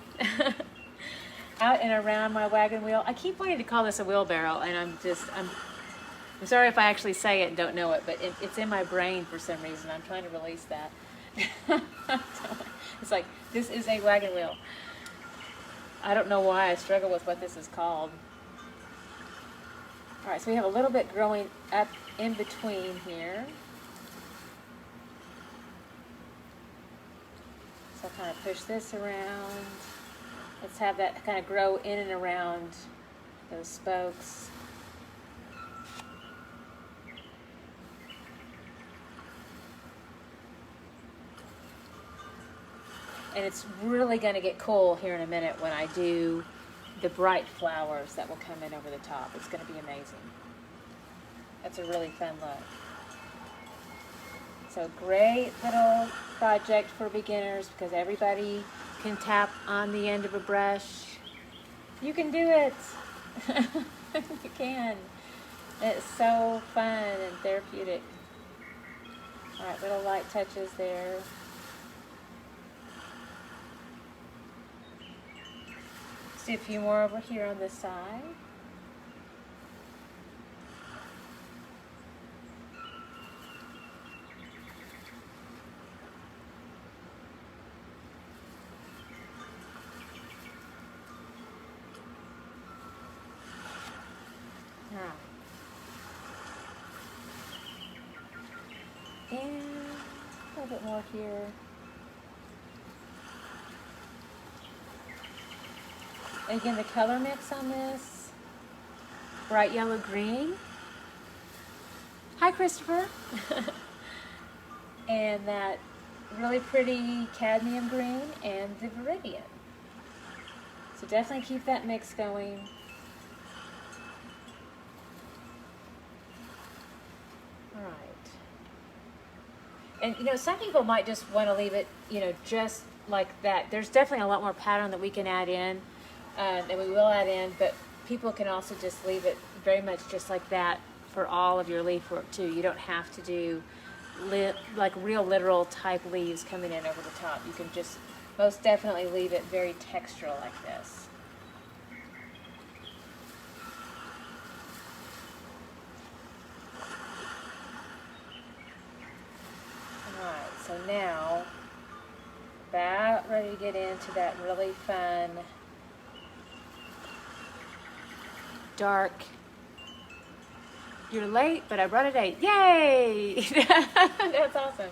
Out and around my wagon wheel. I keep wanting to call this a wheelbarrow, and I'm sorry if I actually say it and don't know it, but it's in my brain for some reason. I'm trying to release that. It's like, this is a wagon wheel. I don't know why I struggle with what this is called. All right, so we have a little bit growing up in between here. So I'll kind of push this around. Let's have that kind of grow in and around those spokes. And it's really going to get cool here in a minute when I do the bright flowers that will come in over the top. It's going to be amazing. That's a really fun look. So great little project for beginners because everybody can tap on the end of a brush. You can do it. You can. It's so fun and therapeutic. All right, little light touches there. Let's do a few more over here on this side. And a little bit more here. And again, the color mix on this, bright yellow green. Hi, Christopher. And that really pretty cadmium green and the viridian. So definitely keep that mix going. All right. And you know, some people might just want to leave it, you know, just like that. There's definitely a lot more pattern that we can add in, and we will add in, but people can also just leave it very much just like that for all of your leaf work too. You don't have to do like real literal type leaves coming in over the top. You can just most definitely leave it very textural like this. Alright, so now about ready to get into that really fun dark. You're late, but I brought a date. Yay! That's awesome.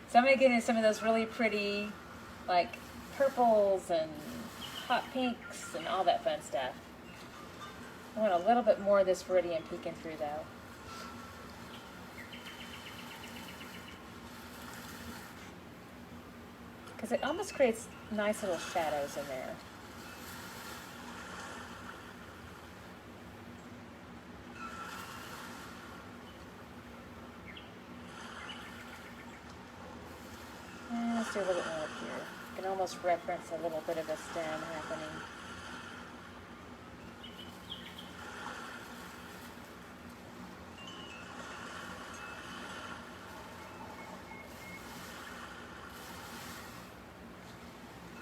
So I'm going to get into some of those really pretty, like, purples and hot pinks and all that fun stuff. I want a little bit more of this viridian peeking through, though. Because it almost creates nice little shadows in there. Let's do a little bit more up here. You can almost reference a little bit of a stem happening.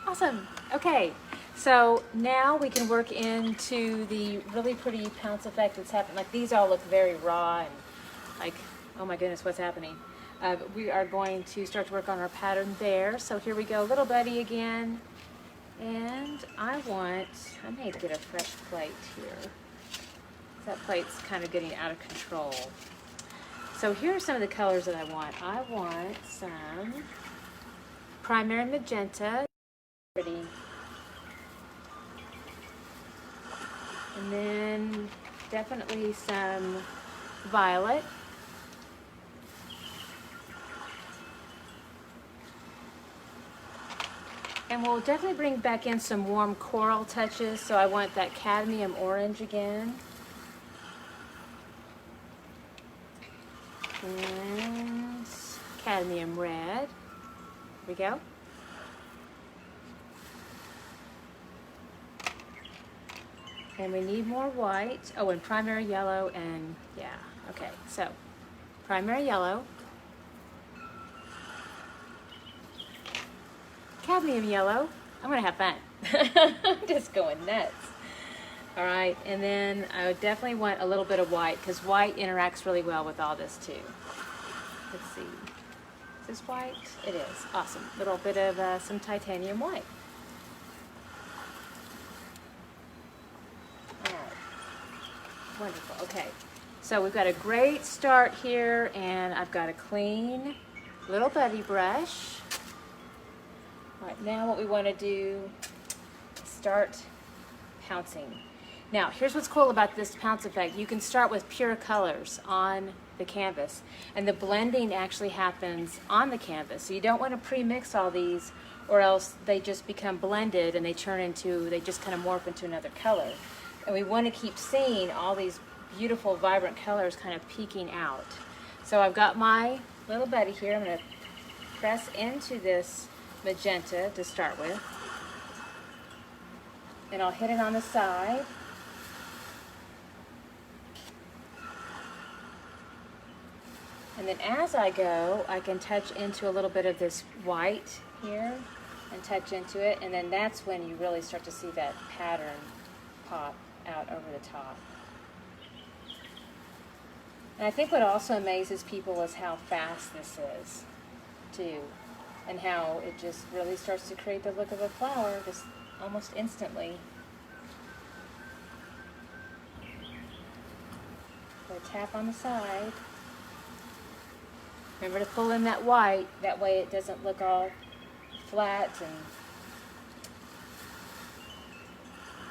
Awesome. Okay, so now we can work into the really pretty pounce effect that's happening. Like these all look very raw and like, oh my goodness, what's happening? But we are going to start to work on our pattern there. So here we go, little buddy again. And I may get a fresh plate here. That plate's kind of getting out of control. So here are some of the colors that I want. I want some primary magenta. Pretty. And then definitely some violet. And we'll definitely bring back in some warm coral touches, so I want that cadmium orange again. And cadmium red. Here we go. And we need more white. Oh, and primary yellow and, yeah, okay. So, primary yellow. Cadmium yellow. I'm gonna have fun. I'm just going nuts. All right, and then I would definitely want a little bit of white because white interacts really well with all this too. Let's see. Is this white? It is. Awesome. A little bit of some titanium white. All right. Wonderful. Okay. So we've got a great start here, and I've got a clean little buddy brush. All right, now what we want to do is start pouncing. Now, here's what's cool about this pounce effect. You can start with pure colors on the canvas, and the blending actually happens on the canvas. So you don't want to pre-mix all these, or else they just become blended and they just kind of morph into another color. And we want to keep seeing all these beautiful, vibrant colors kind of peeking out. So I've got my little buddy here. I'm going to press into this magenta to start with, and I'll hit it on the side, and then as I go I can touch into a little bit of this white here and touch into it, and then that's when you really start to see that pattern pop out over the top. And I think what also amazes people is how fast this is too, and how it just really starts to create the look of a flower just almost instantly. So tap on the side. Remember to pull in that white, that way it doesn't look all flat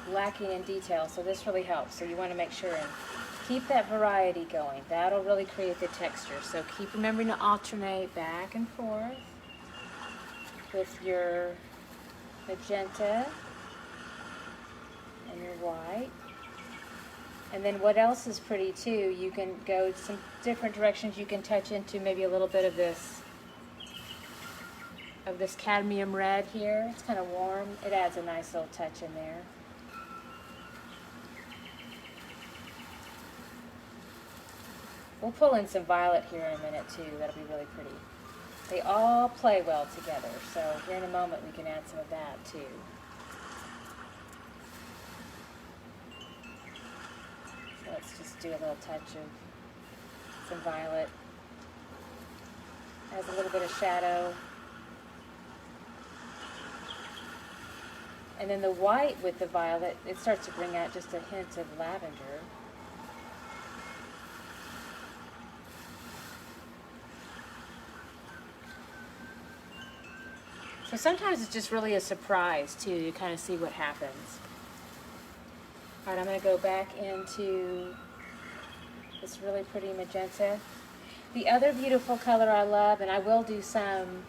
and lacking in detail. So this really helps. So you want to make sure and keep that variety going. That'll really create the texture. So keep remembering to alternate back and forth with your magenta and your white. And then what else is pretty too, you can go some different directions. You can touch into maybe a little bit of this cadmium red here. It's kind of warm. It adds a nice little touch in there. We'll pull in some violet here in a minute too. That'll be really pretty. They all play well together, so here in a moment we can add some of that too. So let's just do a little touch of some violet. Adds a little bit of shadow. And then the white with the violet, it starts to bring out just a hint of lavender. So sometimes it's just really a surprise too, to kind of see what happens. All right, I'm going to go back into this really pretty magenta. The other beautiful color I love, and I will do some,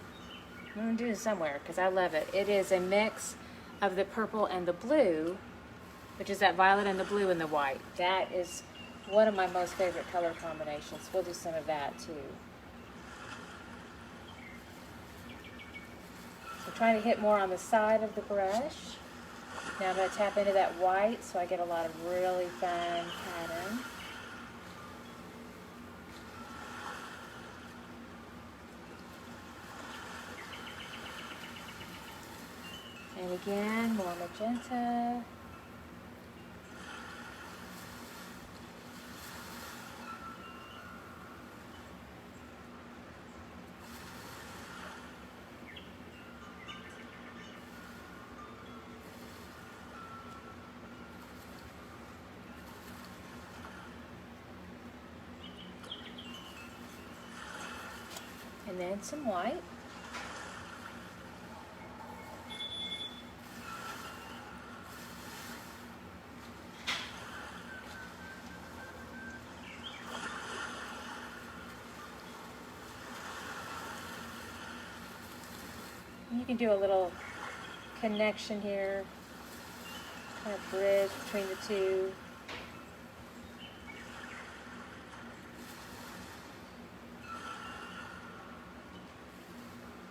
I'm going to do it somewhere because I love it. It is a mix of the purple and the blue, which is that violet and the blue and the white. That is one of my most favorite color combinations. We'll do some of that too. So trying to hit more on the side of the brush. Now I'm going to tap into that white so I get a lot of really fine pattern. And again, more magenta. And then some white. You can do a little connection here, kind of bridge between the two.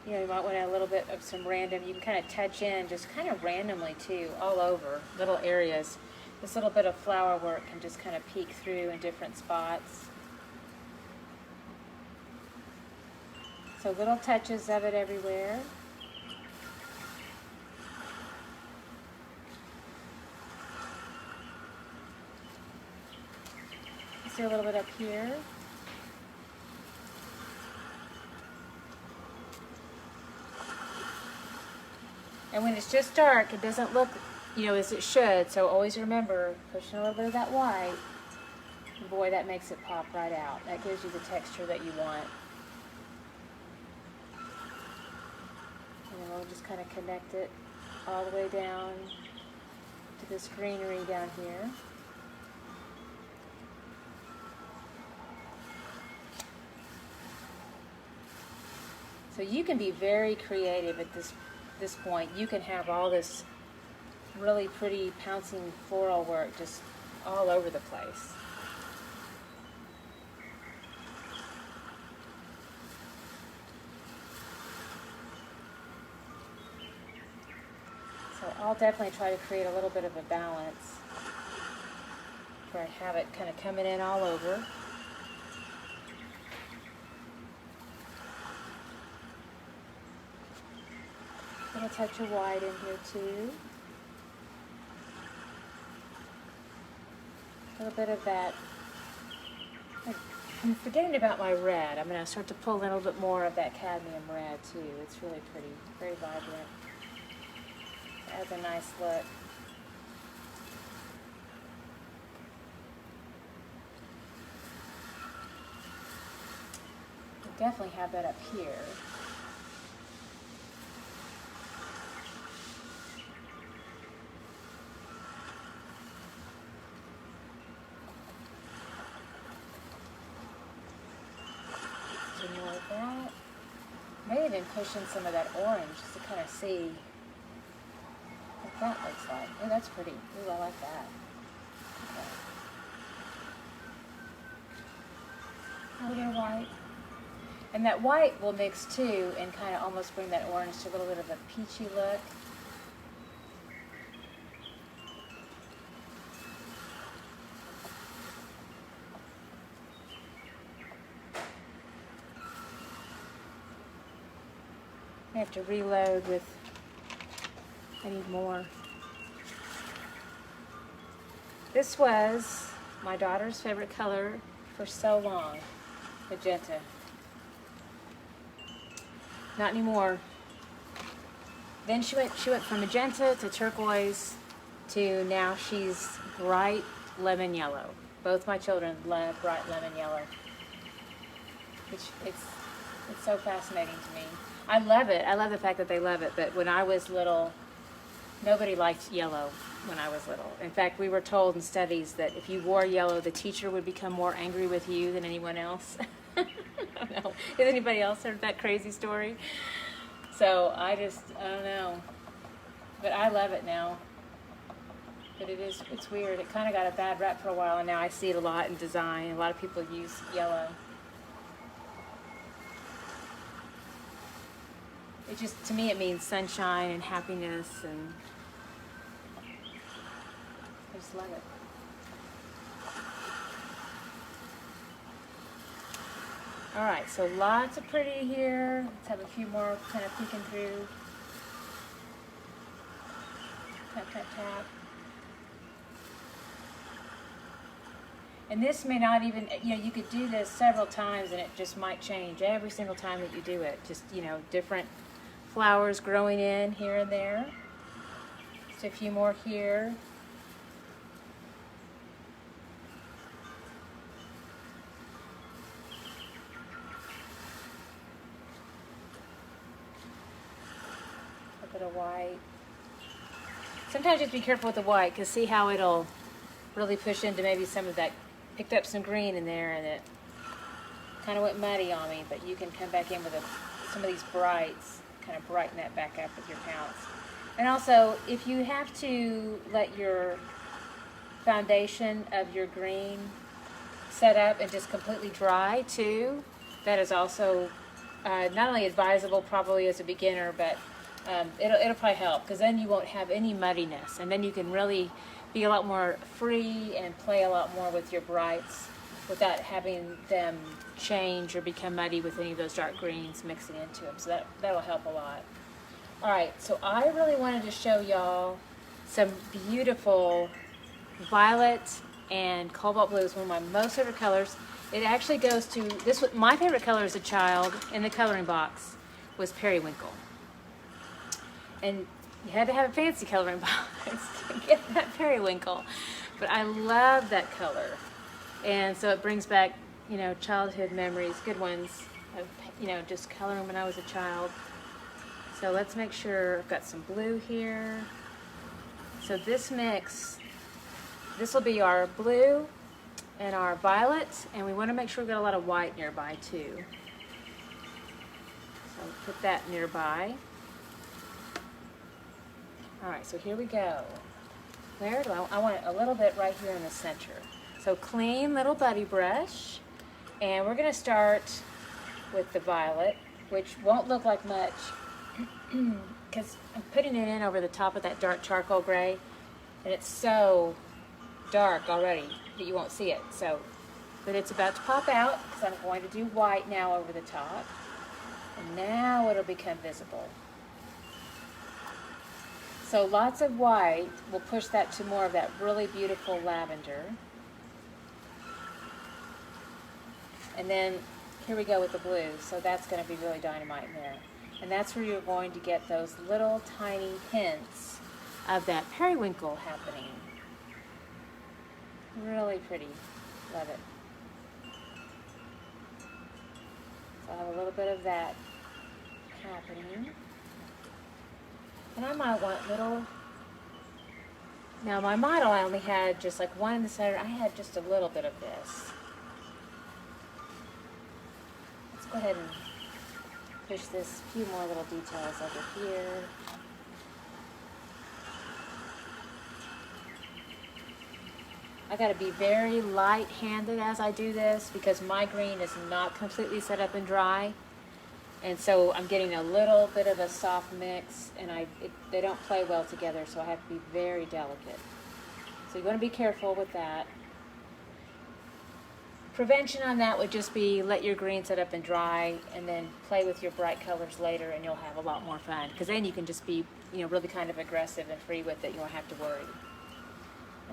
You know, you might want a little bit of some random, you can kind of touch in just kind of randomly too, all over, little areas. This little bit of flower work can just kind of peek through in different spots. So little touches of it everywhere. See a little bit up here. And when it's just dark, it doesn't look, you know, as it should. So always remember, pushing a little bit of that white. And boy, that makes it pop right out. That gives you the texture that you want. And then we'll just kind of connect it all the way down to this greenery down here. So you can be very creative at this point. You can have all this really pretty pouncing floral work just all over the place. So I'll definitely try to create a little bit of a balance where I have it kind of coming in all over. A little touch of white in here too. A little bit of that. I'm forgetting about my red. I'm going to start to pull in a little bit more of that cadmium red too. It's really pretty, very vibrant. It adds a nice look. I definitely have that up here. More of that. Maybe even push in some of that orange just to kind of see. that looks like. Oh, that's pretty. Ooh, I like that. Okay. A little white. And that white will mix too and kind of almost bring that orange to a little bit of a peachy look. I have to reload with, I need more. This was my daughter's favorite color for so long, magenta. Not anymore. Then she went from magenta to turquoise to now she's bright lemon yellow. Both my children love bright lemon yellow. It's so fascinating to me. I love it. I love the fact that they love it. But when I was little, nobody liked yellow when I was little. In fact, we were told in studies that if you wore yellow, the teacher would become more angry with you than anyone else. I don't know. Has anybody else heard that crazy story? So I don't know. But I love it now. But it's weird. It kind of got a bad rap for a while, and now I see it a lot in design. A lot of people use yellow. It just, to me, it means sunshine and happiness, and I just love it. All right, so lots of pretty here. Let's have a few more kind of peeking through. Tap, tap, tap. And this may not even, you could do this several times and it just might change every single time that you do it. Just, different flowers growing in here and there. Just a few more here. A bit of white. Sometimes just be careful with the white, because see how it'll really push into maybe some of that, picked up some green in there and it kind of went muddy on me, but you can come back in with some of these brights, kind of brighten that back up with your pounce. And also, if you have to let your foundation of your green set up and just completely dry too, that is also not only advisable probably as a beginner, but it'll probably help, because then you won't have any muddiness, and then you can really be a lot more free and play a lot more with your brights without having them change or become muddy with any of those dark greens mixing into them. So that'll help a lot. All right, so I really wanted to show y'all some beautiful violet and cobalt blue. Is one of my most favorite colors. It actually goes to this. My favorite color as a child in the coloring box was periwinkle, and you had to have a fancy coloring box to get that periwinkle. But I love that color, and so it brings back childhood memories, good ones of just coloring when I was a child. So let's make sure I've got some blue here. So this mix, this will be our blue and our violet, and we want to make sure we've got a lot of white nearby too. So put that nearby. All right, so here we go. Where do I want it a little bit right here in the center. So clean little buddy brush, and we're going to start with the violet, which won't look like much because I'm putting it in over the top of that dark charcoal gray, and it's so dark already that you won't see it. So, but it's about to pop out because I'm going to do white now over the top, and now it'll become visible. So lots of white will push that to more of that really beautiful lavender. And then here we go with the blue. So that's going to be really dynamite in there. And that's where you're going to get those little tiny hints of that periwinkle happening. Really pretty. Love it. So I have a little bit of that happening. And I might want little, now my model I only had just like one in the center. I had just a little bit of this. Let's go ahead and push this few more little details over here. I got to be very light-handed as I do this because my green is not completely set up and dry. And so I'm getting a little bit of a soft mix, and they don't play well together, so I have to be very delicate. So you want to be careful with that. Prevention on that would just be let your green set up and dry, and then play with your bright colors later, and you'll have a lot more fun. Because then you can just be, really kind of aggressive and free with it. You won't have to worry.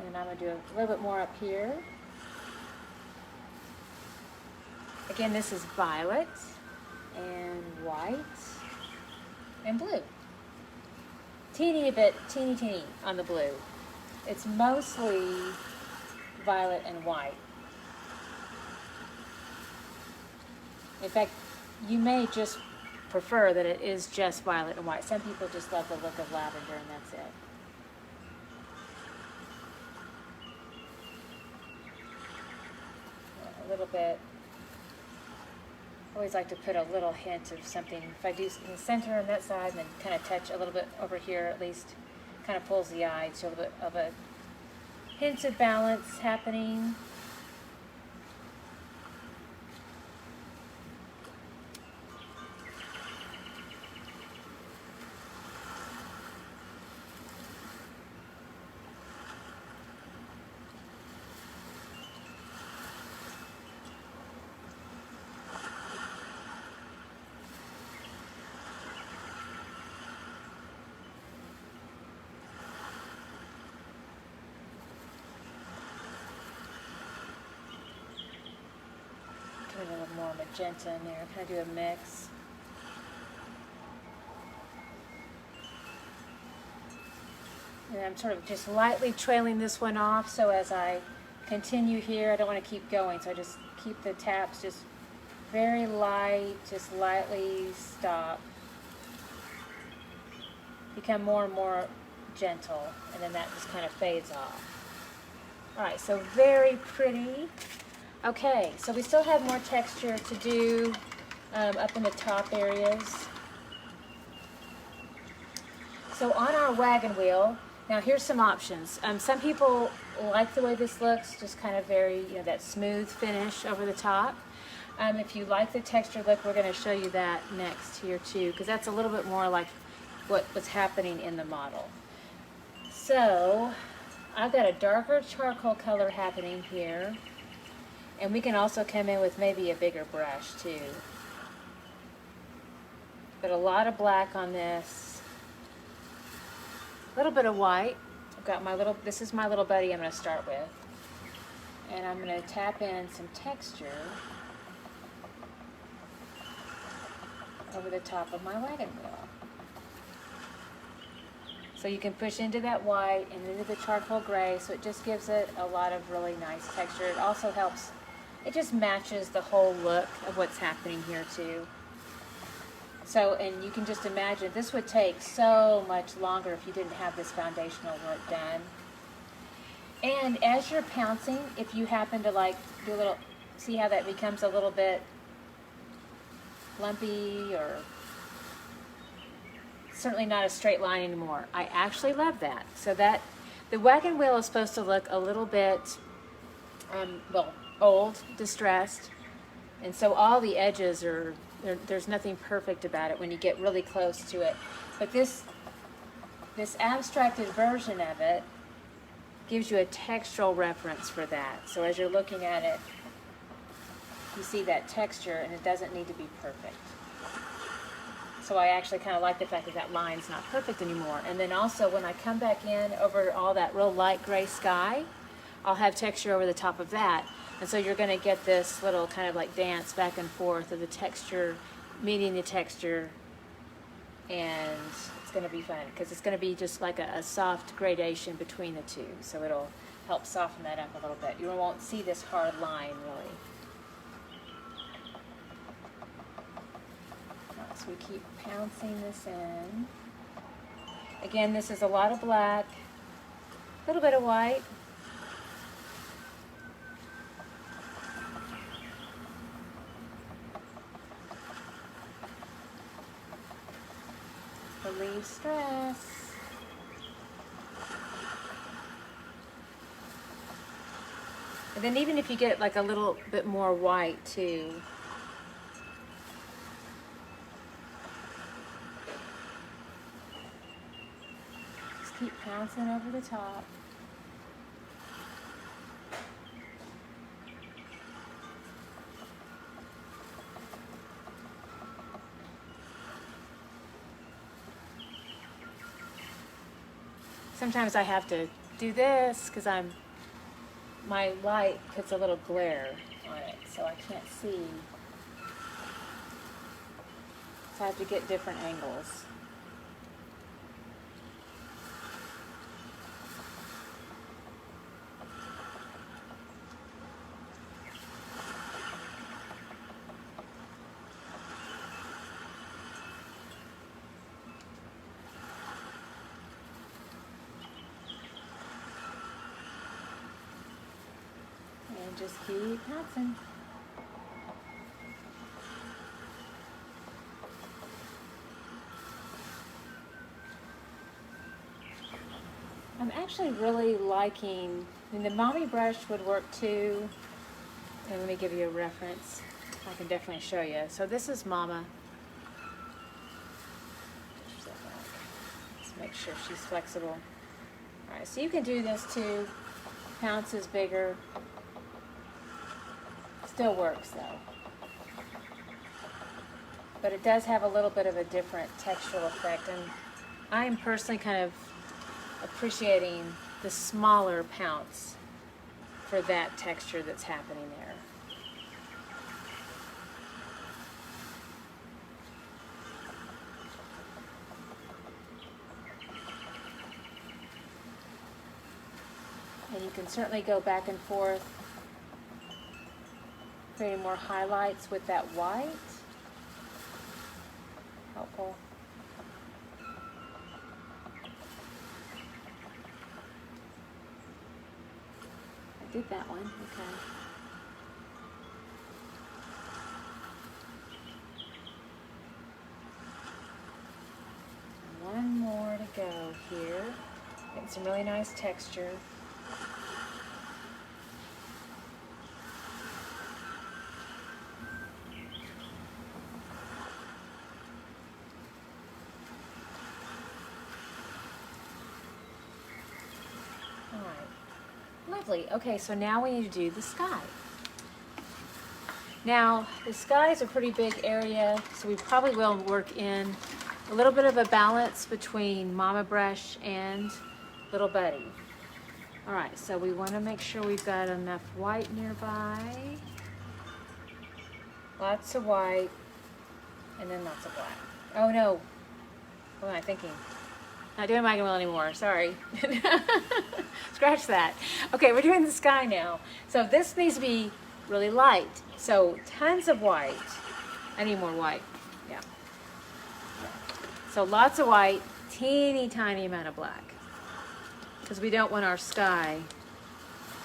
And I'm going to do a little bit more up here. Again, this is violet and white and blue. Teeny on the blue. It's mostly violet and white. In fact, you may just prefer that it is just violet and white. Some people just love the look of lavender and that's it. A little bit. I always like to put a little hint of something. If I do in the center on that side and then kind of touch a little bit over here, at least kind of pulls the eye. So a little bit of a hint of balance happening. A little more magenta in there, kind of do a mix. And I'm sort of just lightly trailing this one off, so as I continue here, I don't want to keep going, so I just keep the taps just very light, just lightly stop. Become more and more gentle, and then that just kind of fades off. Alright, so very pretty. Okay, so we still have more texture to do up in the top areas. So on our wagon wheel, now here's some options. Some people like the way this looks, just kind of very, that smooth finish over the top. If you like the texture look, we're going to show you that next here too, because that's a little bit more like what's happening in the model. So I've got a darker charcoal color happening here. And we can also come in with maybe a bigger brush too. But a lot of black on this. A little bit of white. I've got this is my little buddy I'm going to start with. And I'm going to tap in some texture over the top of my wagon wheel. So you can push into that white and into the charcoal gray, so it just gives it a lot of really nice texture. It also helps. It just matches the whole look of what's happening here too. So, and you can just imagine this would take so much longer if you didn't have this foundational work done. And as you're pouncing, if you happen to do a little, see how that becomes a little bit lumpy, or certainly not a straight line anymore. I actually love that. So that the wagon wheel is supposed to look a little bit, old, distressed, and so all the edges are, there's nothing perfect about it when you get really close to it. But this abstracted version of it gives you a textural reference for that. So as you're looking at it, you see that texture, and it doesn't need to be perfect. So I actually kind of like the fact that that line's not perfect anymore. And then also when I come back in over all that real light gray sky, I'll have texture over the top of that. And so you're going to get this little kind of like dance back and forth of the texture meeting the texture, and it's going to be fun because it's going to be just like a soft gradation between the two. So it'll help soften that up a little bit. You won't see this hard line really. So we keep pouncing this in. Again, this is a lot of black, a little bit of white. Relieve stress. And then even if you get like a little bit more white too. Just keep pouncing over the top. Sometimes I have to do this because my light puts a little glare on it, so I can't see. So I have to get different angles. And just keep pouncing. I'm actually really liking, the mommy brush would work too. And let me give you a reference. I can definitely show you. So this is Mama. Let's make sure she's flexible. All right, so you can do this too. Pounce is bigger. Still works though. But it does have a little bit of a different textural effect, and I'm personally kind of appreciating the smaller pounce for that texture that's happening there. And you can certainly go back and forth, creating more highlights with that white. Helpful. I did that one, okay. One more to go here. Getting some really nice texture. Lovely. Okay, so now we need to do the sky. Now, the sky is a pretty big area, so we probably will work in a little bit of a balance between Mama Brush and Little Buddy. All right, so we want to make sure we've got enough white nearby. Lots of white, and then lots of black. Oh no, what am I thinking? Not doing Wagon wheel anymore, sorry. Scratch that. Okay, we're doing the sky now. So this needs to be really light. So tons of white. I need more white, yeah. So lots of white, teeny tiny amount of black. Because we don't want our sky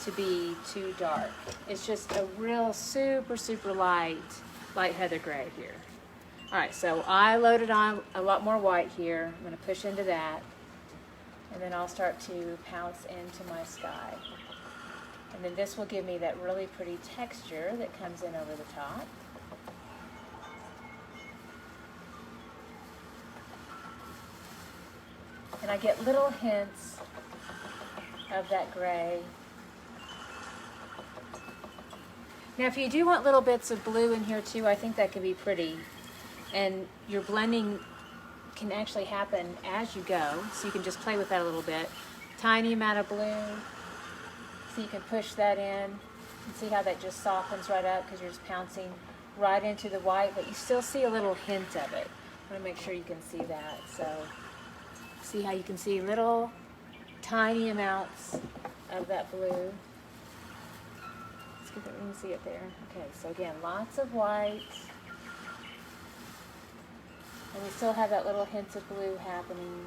to be too dark. It's just a real super, super light heather gray here. All right, so I loaded on a lot more white here. I'm gonna push into that. And then I'll start to pounce into my sky. And then this will give me that really pretty texture that comes in over the top. And I get little hints of that gray. Now if you do want little bits of blue in here too, I think that could be pretty. And your blending can actually happen as you go, so you can just play with that a little bit. Tiny amount of blue, so you can push that in and see how that just softens right up because you're just pouncing right into the white, but you still see a little hint of it. I want to make sure you can see that. So see how you can see little tiny amounts of that blue. Let's get that, we can see it there. Okay, so again, lots of white. And we still have that little hint of blue happening.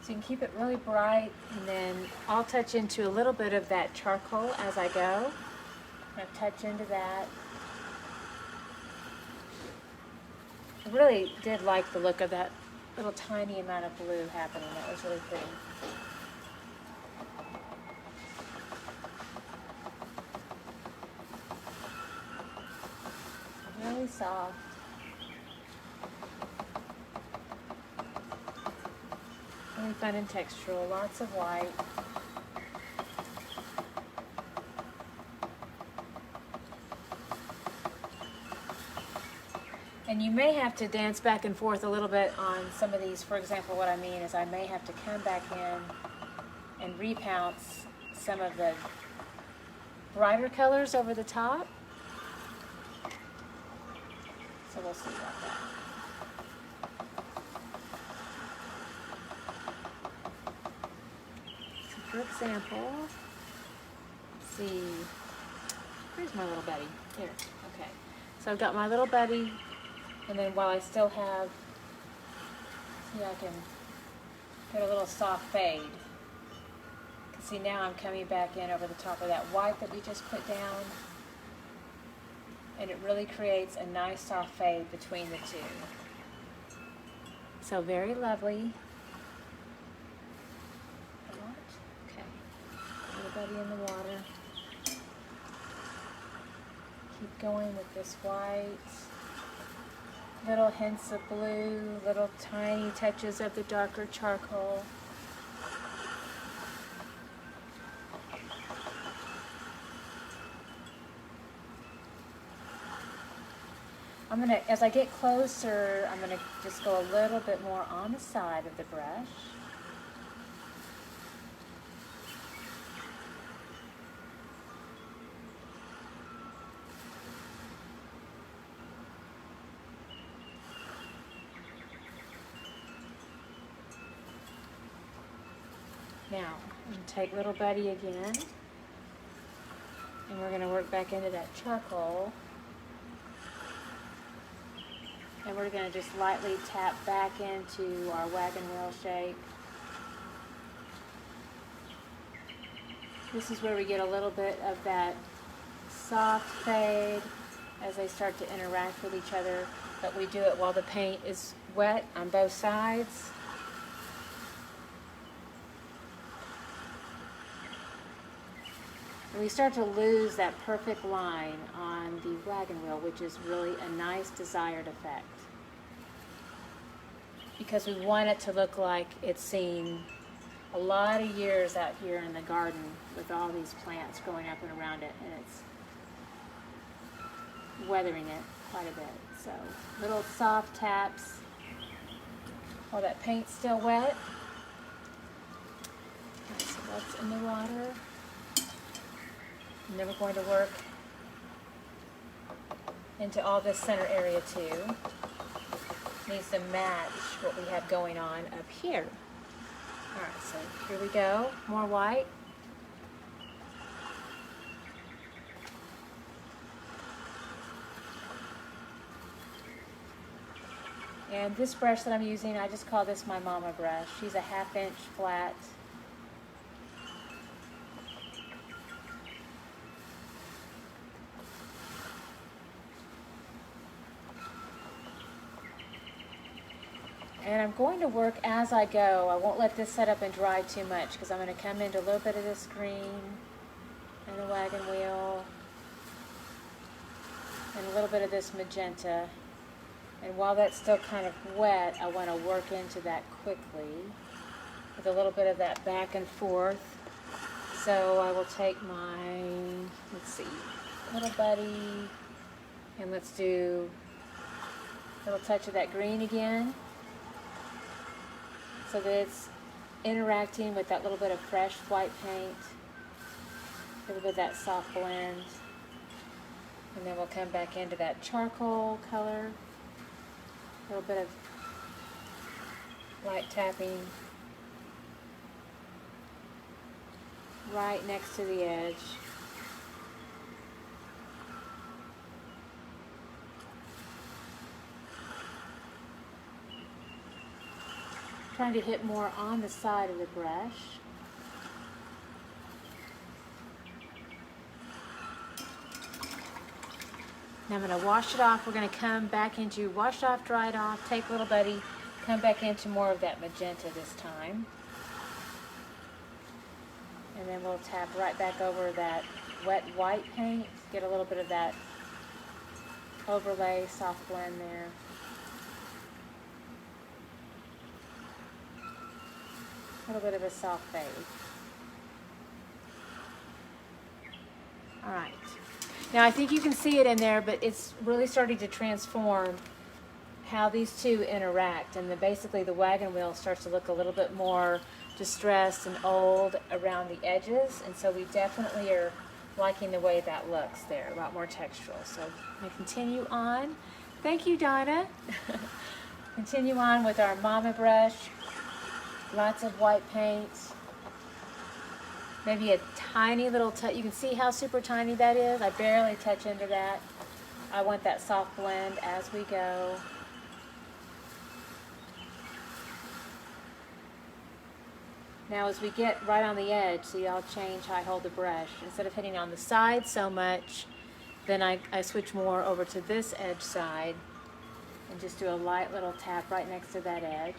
So you can keep it really bright, and then I'll touch into a little bit of that charcoal as I go. I'm gonna touch into that. I really did like the look of that little tiny amount of blue happening. That was really pretty. Really soft. Really fun and textural, lots of white. And you may have to dance back and forth a little bit on some of these. For example, what I mean is I may have to come back in and repounce some of the brighter colors over the top. So we'll see about that. So for example, let's see, where's my little buddy? Here, okay. So I've got my little buddy, and then while I still have, see, I can get a little soft fade. See, now I'm coming back in over the top of that white that we just put down, and it really creates a nice soft fade between the two. So very lovely. Okay, everybody in the water. Keep going with this white. Little hints of blue, little tiny touches of the darker charcoal. I'm gonna, as I get closer, I'm gonna just go a little bit more on the side of the brush. Now, I'm gonna take little buddy again, and we're gonna work back into that charcoal. And we're going to just lightly tap back into our wagon wheel shape. This is where we get a little bit of that soft fade as they start to interact with each other, but we do it while the paint is wet on both sides. And we start to lose that perfect line on the wagon wheel, which is really a nice desired effect. Because we want it to look like it's seen a lot of years out here in the garden with all these plants growing up and around it, and it's weathering it quite a bit. So little soft taps while that paint's still wet. Okay, so that's in the water. And then we're going to work into all this center area too. Needs to match what we have going on up here. Alright, so here we go. More white. And this brush that I'm using, I just call this my mama brush. She's a 1/2 inch flat. And I'm going to work as I go. I won't let this set up and dry too much because I'm going to come into a little bit of this green and the wagon wheel and a little bit of this magenta. And while that's still kind of wet, I want to work into that quickly with a little bit of that back and forth. So I will take my, let's see, little buddy, and let's do a little touch of that green again, so that it's interacting with that little bit of fresh white paint, a little bit of that soft blend, and then we'll come back into that charcoal color, a little bit of light tapping right next to the edge. trying to hit more on the side of the brush. Now I'm going to wash it off. We're going to come back into wash off, dry it off, take Little Buddy, come back into more of that magenta this time. And then we'll tap right back over that wet white paint, get a little bit of that overlay, soft blend there. A little bit of a soft fade. All right. Now I think you can see it in there, but it's really starting to transform how these two interact. And then basically the wagon wheel starts to look a little bit more distressed and old around the edges. And so we definitely are liking the way that looks there, a lot more textural. So I'm going to continue on. Thank you, Donna. Continue on with our mama brush. Lots of white paint. Maybe a tiny little touch. You can see how super tiny that is. I barely touch into that. I want that soft blend as we go. Now as we get right on the edge, see, I'll change how I hold the brush. Instead of hitting on the side so much, then I switch more over to this edge side and just do a light little tap right next to that edge.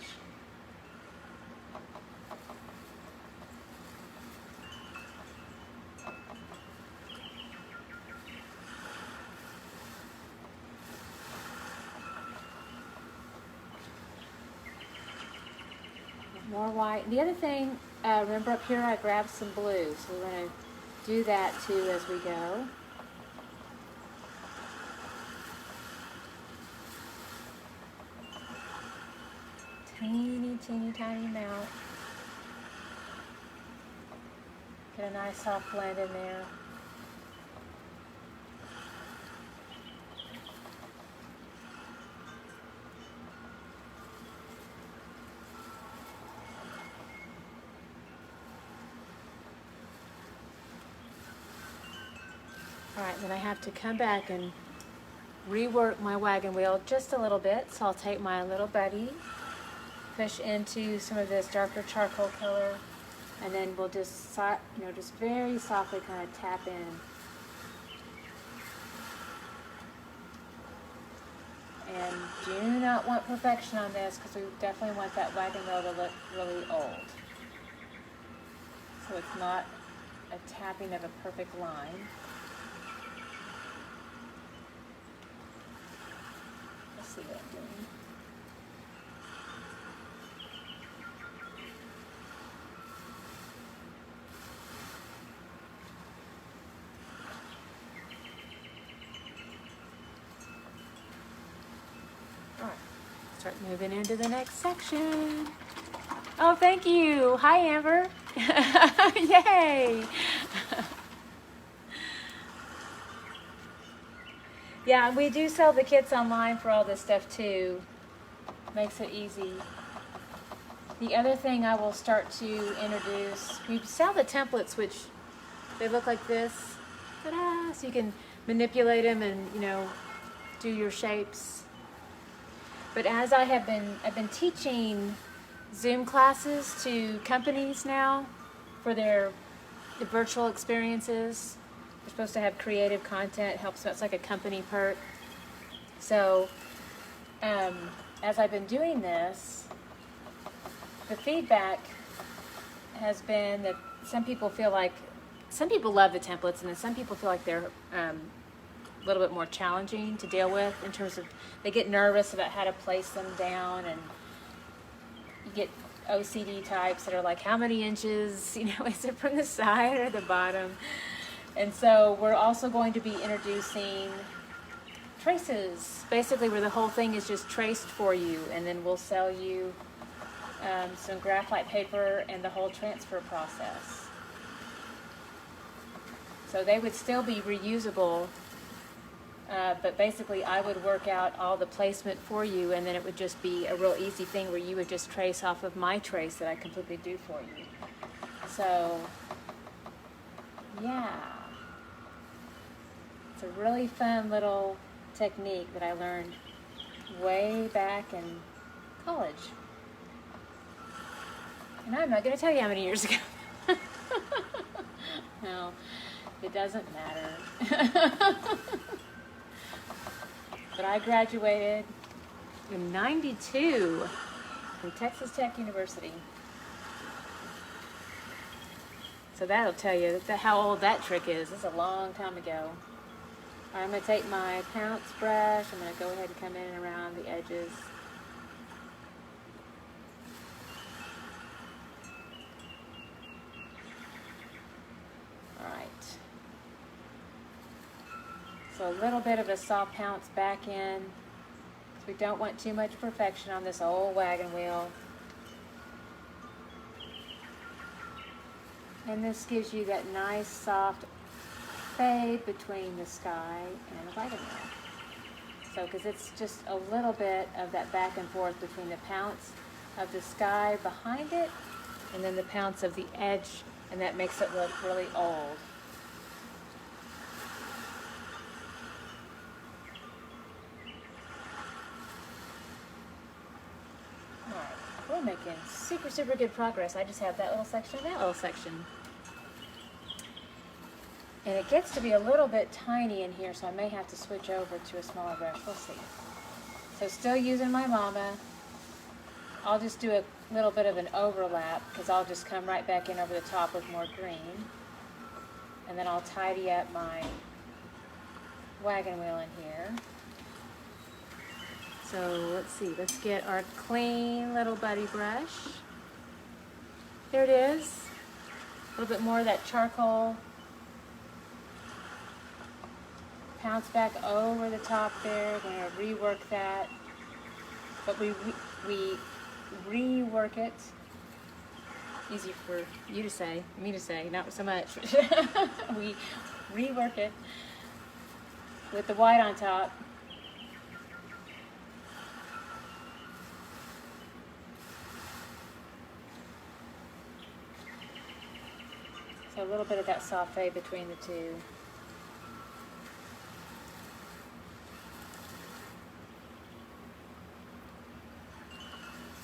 More white. The other thing, remember up here I grabbed some blue, so we're going to do that too as we go. Teeny, teeny, tiny amount. Get a nice soft blend in there. Alright, then I have to come back and rework my wagon wheel just a little bit. So I'll take my Little Buddy, push into some of this darker charcoal color, and then we'll just, just very softly kind of tap in. And do not want perfection on this because we definitely want that wagon wheel to look really old. So it's not a tapping of a perfect line. See what I'm doing. All right, start moving into the next section. Oh, thank you. Hi, Amber. Yay. Yeah, we do sell the kits online for all this stuff too. Makes it easy. The other thing I will start to introduce, we sell the templates, which they look like this. Ta-da! So you can manipulate them and, do your shapes. But as I've been teaching Zoom classes to companies now for their virtual experiences. We're supposed to have creative content, helps, it's like a company perk. So as I've been doing this, the feedback has been that some people love the templates, and then some people feel like they're a little bit more challenging to deal with in terms of they get nervous about how to place them down, and you get OCD types that are like, how many inches, is it from the side or the bottom? And so we're also going to be introducing traces, basically where the whole thing is just traced for you, and then we'll sell you some graphite paper and the whole transfer process. So they would still be reusable, but basically I would work out all the placement for you, and then it would just be a real easy thing where you would just trace off of my trace that I completely do for you. So, yeah. It's a really fun little technique that I learned way back in college. And I'm not going to tell you how many years ago. No, it doesn't matter. But I graduated in '92 from Texas Tech University. So that'll tell you how old that trick is. It's a long time ago. All right, I'm going to take my pounce brush. I'm going to go ahead and come in and around the edges. All right. So a little bit of a soft pounce back in. We don't want too much perfection on this old wagon wheel. And this gives you that nice soft fade between the sky and the wagon wheel. So, because it's just a little bit of that back and forth between the pounce of the sky behind it and then the pounce of the edge, and that makes it look really old. We're making super good progress. I just have that little section and that little section. And it gets to be a little bit tiny in here, so I may have to switch over to a smaller brush. We'll see. So still using my Mama. I'll just do a little bit of an overlap because I'll just come right back in over the top with more green. And then I'll tidy up my wagon wheel in here. So let's see, let's get our clean little buddy brush. There it is. A little bit more of that charcoal. Pounce back over the top there. We're going to rework that. But we rework it. Easy for you to say, me to say, not so much. We rework it with the white on top. So a little bit of that soft fade between the two.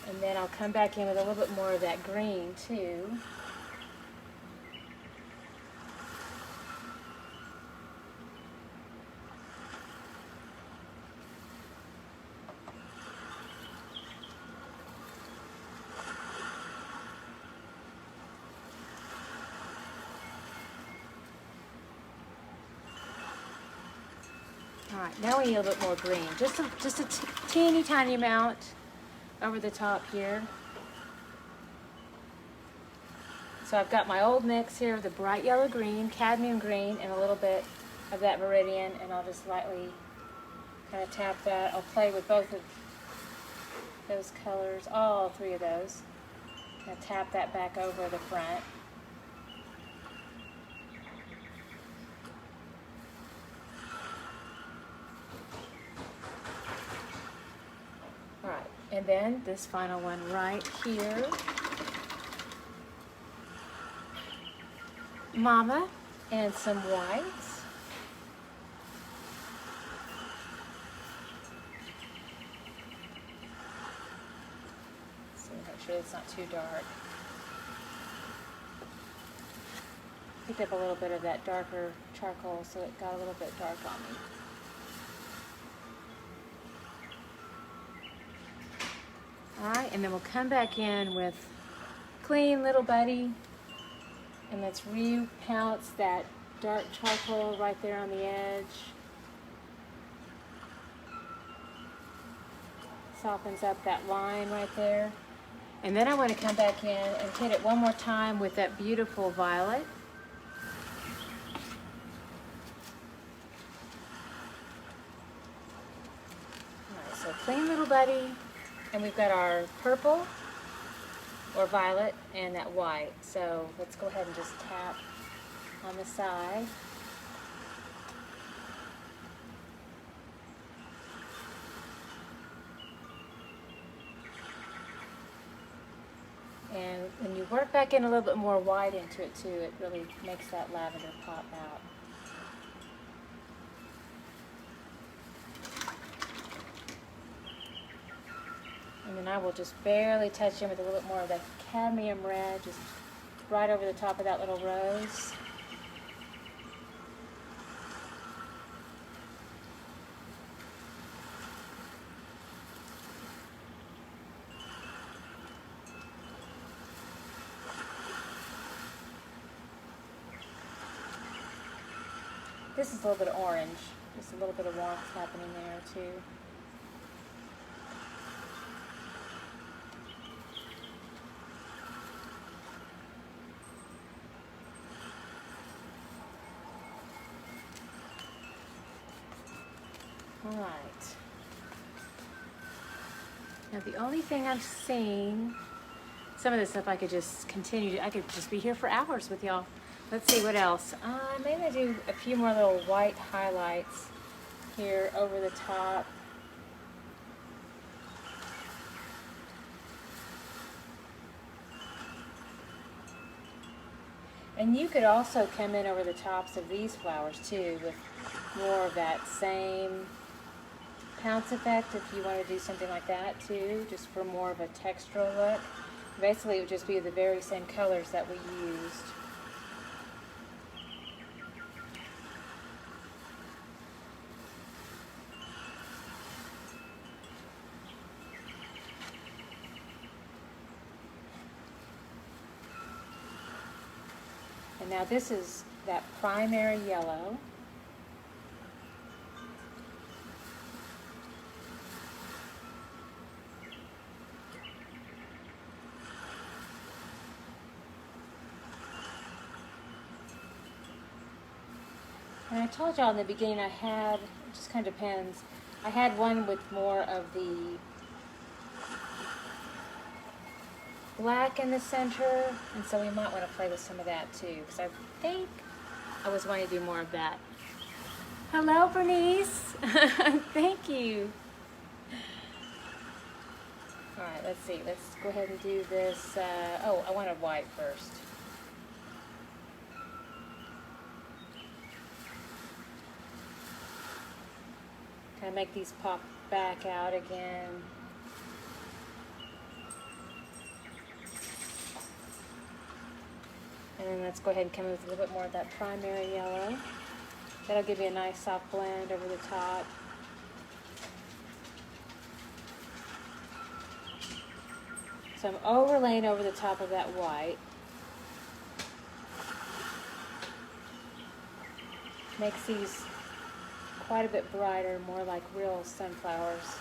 And then I'll come back in with a little bit more of that green too. All right, now we need a little bit more green. Just a teeny tiny amount over the top here. So I've got my old mix here of the bright yellow green, cadmium green, and a little bit of that viridian, and I'll just lightly kind of tap that. I'll play with both of those colors, all three of those. Kind of tap that back over the front. And then this final one right here. Mama and some whites. So make sure it's not too dark. Picked up a little bit of that darker charcoal, so it got a little bit dark on me. Alright, and then we'll come back in with clean little buddy, and let's repounce that dark charcoal right there on the edge. Softens up that line right there. And then I want to come back in and hit it one more time with that beautiful violet. Alright, so clean little buddy. And we've got our purple or violet and that white. So let's go ahead and just tap on the side. And when you work back in a little bit more white into it too, it really makes that lavender pop out. And then I will just barely touch in with a little bit more of that cadmium red, just right over the top of that little rose. This is a little bit of orange, just a little bit of warmth happening there too. All right. Now the only thing I've seen, some of this stuff I could just continue, I could just be here for hours with y'all. Let's see what else. Maybe do a few more little white highlights here over the top. And you could also come in over the tops of these flowers too with more of that same pounce effect if you want to do something like that too, just for more of a textural look. Basically it would just be the very same colors that we used. And now this is that primary yellow. And I told y'all in the beginning I had, it just kind of depends, I had one with more of the black in the center, and so we might want to play with some of that too, because I think I was wanting to do more of that. Hello, Bernice. Thank you. All right, let's see. Let's go ahead and do this. Oh, I wanted white first. Kind of make these pop back out again. And then let's go ahead and come in with a little bit more of that primary yellow. That'll give you a nice soft blend over the top. So I'm overlaying over the top of that white. Makes these quite a bit brighter, more like real sunflowers.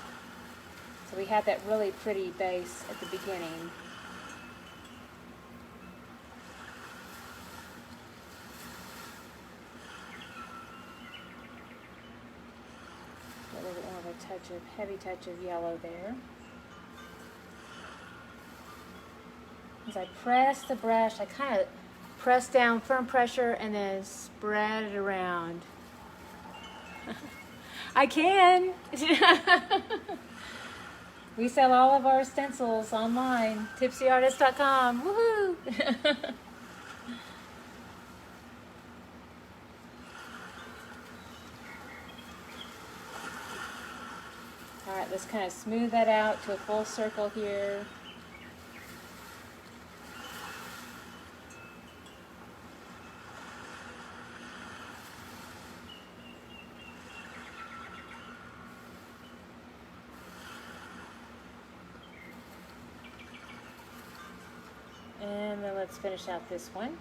So we have that really pretty base at the beginning. A little bit more of a touch of, heavy touch of yellow there. As I press the brush, I kind of press down, firm pressure, and then spread it around. I can. We sell all of our stencils online, tipsyartist.com. Woohoo! All right, let's kind of smooth that out to a full circle here. And then let's finish out this one.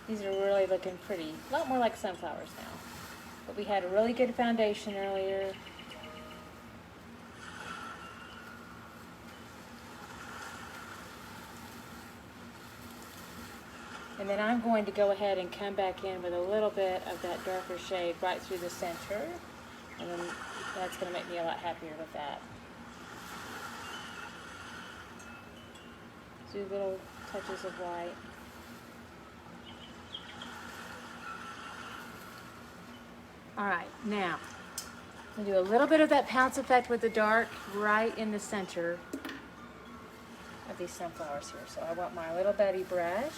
These are really looking pretty, a lot more like sunflowers now. But we had a really good foundation earlier. And then I'm going to go ahead and come back in with a little bit of that darker shade right through the center. And then that's going to make me a lot happier with that. Do little touches of white. All right, now I'm going to do a little bit of that pounce effect with the dark right in the center of these sunflowers here. So I want my little Betty brush.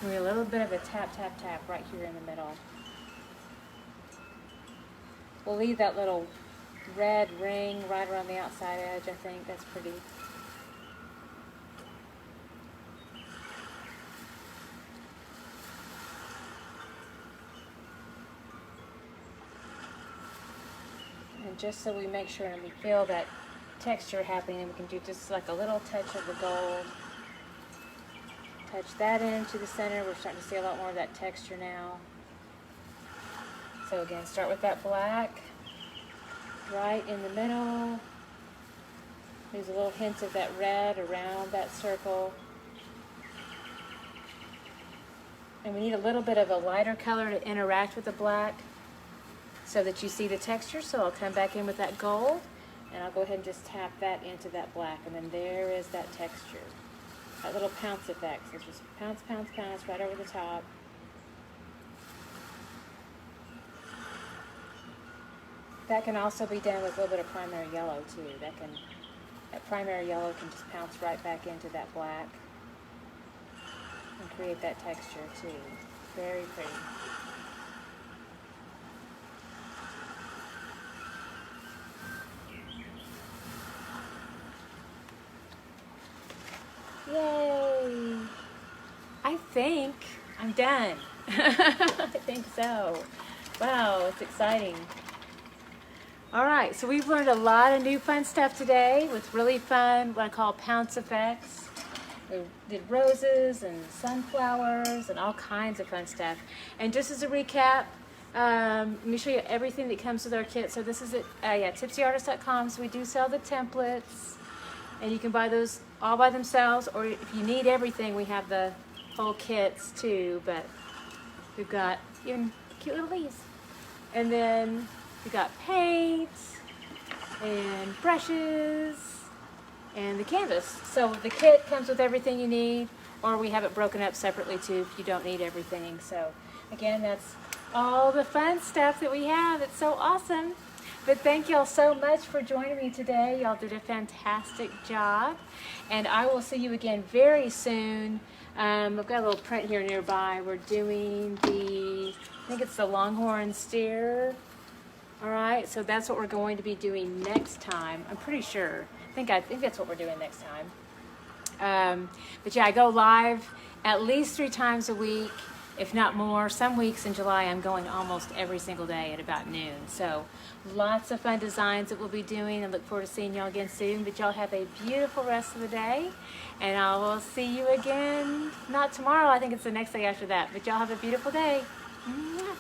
And a little bit of a tap, tap, tap right here in the middle. We'll leave that little red ring right around the outside edge. I think that's pretty. And just so we make sure and we feel that texture happening, we can do just like a little touch of the gold. Touch that into the center. We're starting to see a lot more of that texture now. So again, start with that black right in the middle. There's a little hint of that red around that circle. And we need a little bit of a lighter color to interact with the black so that you see the texture. So I'll come back in with that gold and I'll go ahead and just tap that into that black, and then there is that texture. That little pounce effect. So it's just pounce, pounce, pounce right over the top. That can also be done with a little bit of primary yellow too. That primary yellow can just pounce right back into that black and create that texture too. Very pretty. Yay! I think I'm done. I think so. Wow, it's exciting. All right, so we've learned a lot of new fun stuff today with really fun, what I call pounce effects. We did roses and sunflowers and all kinds of fun stuff. And just as a recap, let me show you everything that comes with our kit. So this is at tipsyartist.com. So we do sell the templates, and you can buy those all by themselves, or if you need everything, we have the whole kits too. But we've got even cute little leaves, and then we got paint and brushes and the canvas. So the kit comes with everything you need, or we have it broken up separately too if you don't need everything. So again, that's all the fun stuff that we have. It's so awesome. But thank y'all so much for joining me today. Y'all did a fantastic job. And I will see you again very soon. I've got a little print here nearby. We're doing I think it's the Longhorn Steer. All right, so that's what we're going to be doing next time. I'm pretty sure. I think that's what we're doing next time. But yeah, I go live at least 3 times a week, if not more. Some weeks in July, I'm going almost every single day at about noon. So lots of fun designs that we'll be doing. I look forward to seeing y'all again soon. But y'all have a beautiful rest of the day. And I will see you again, not tomorrow. I think it's the next day after that. But y'all have a beautiful day. Mwah.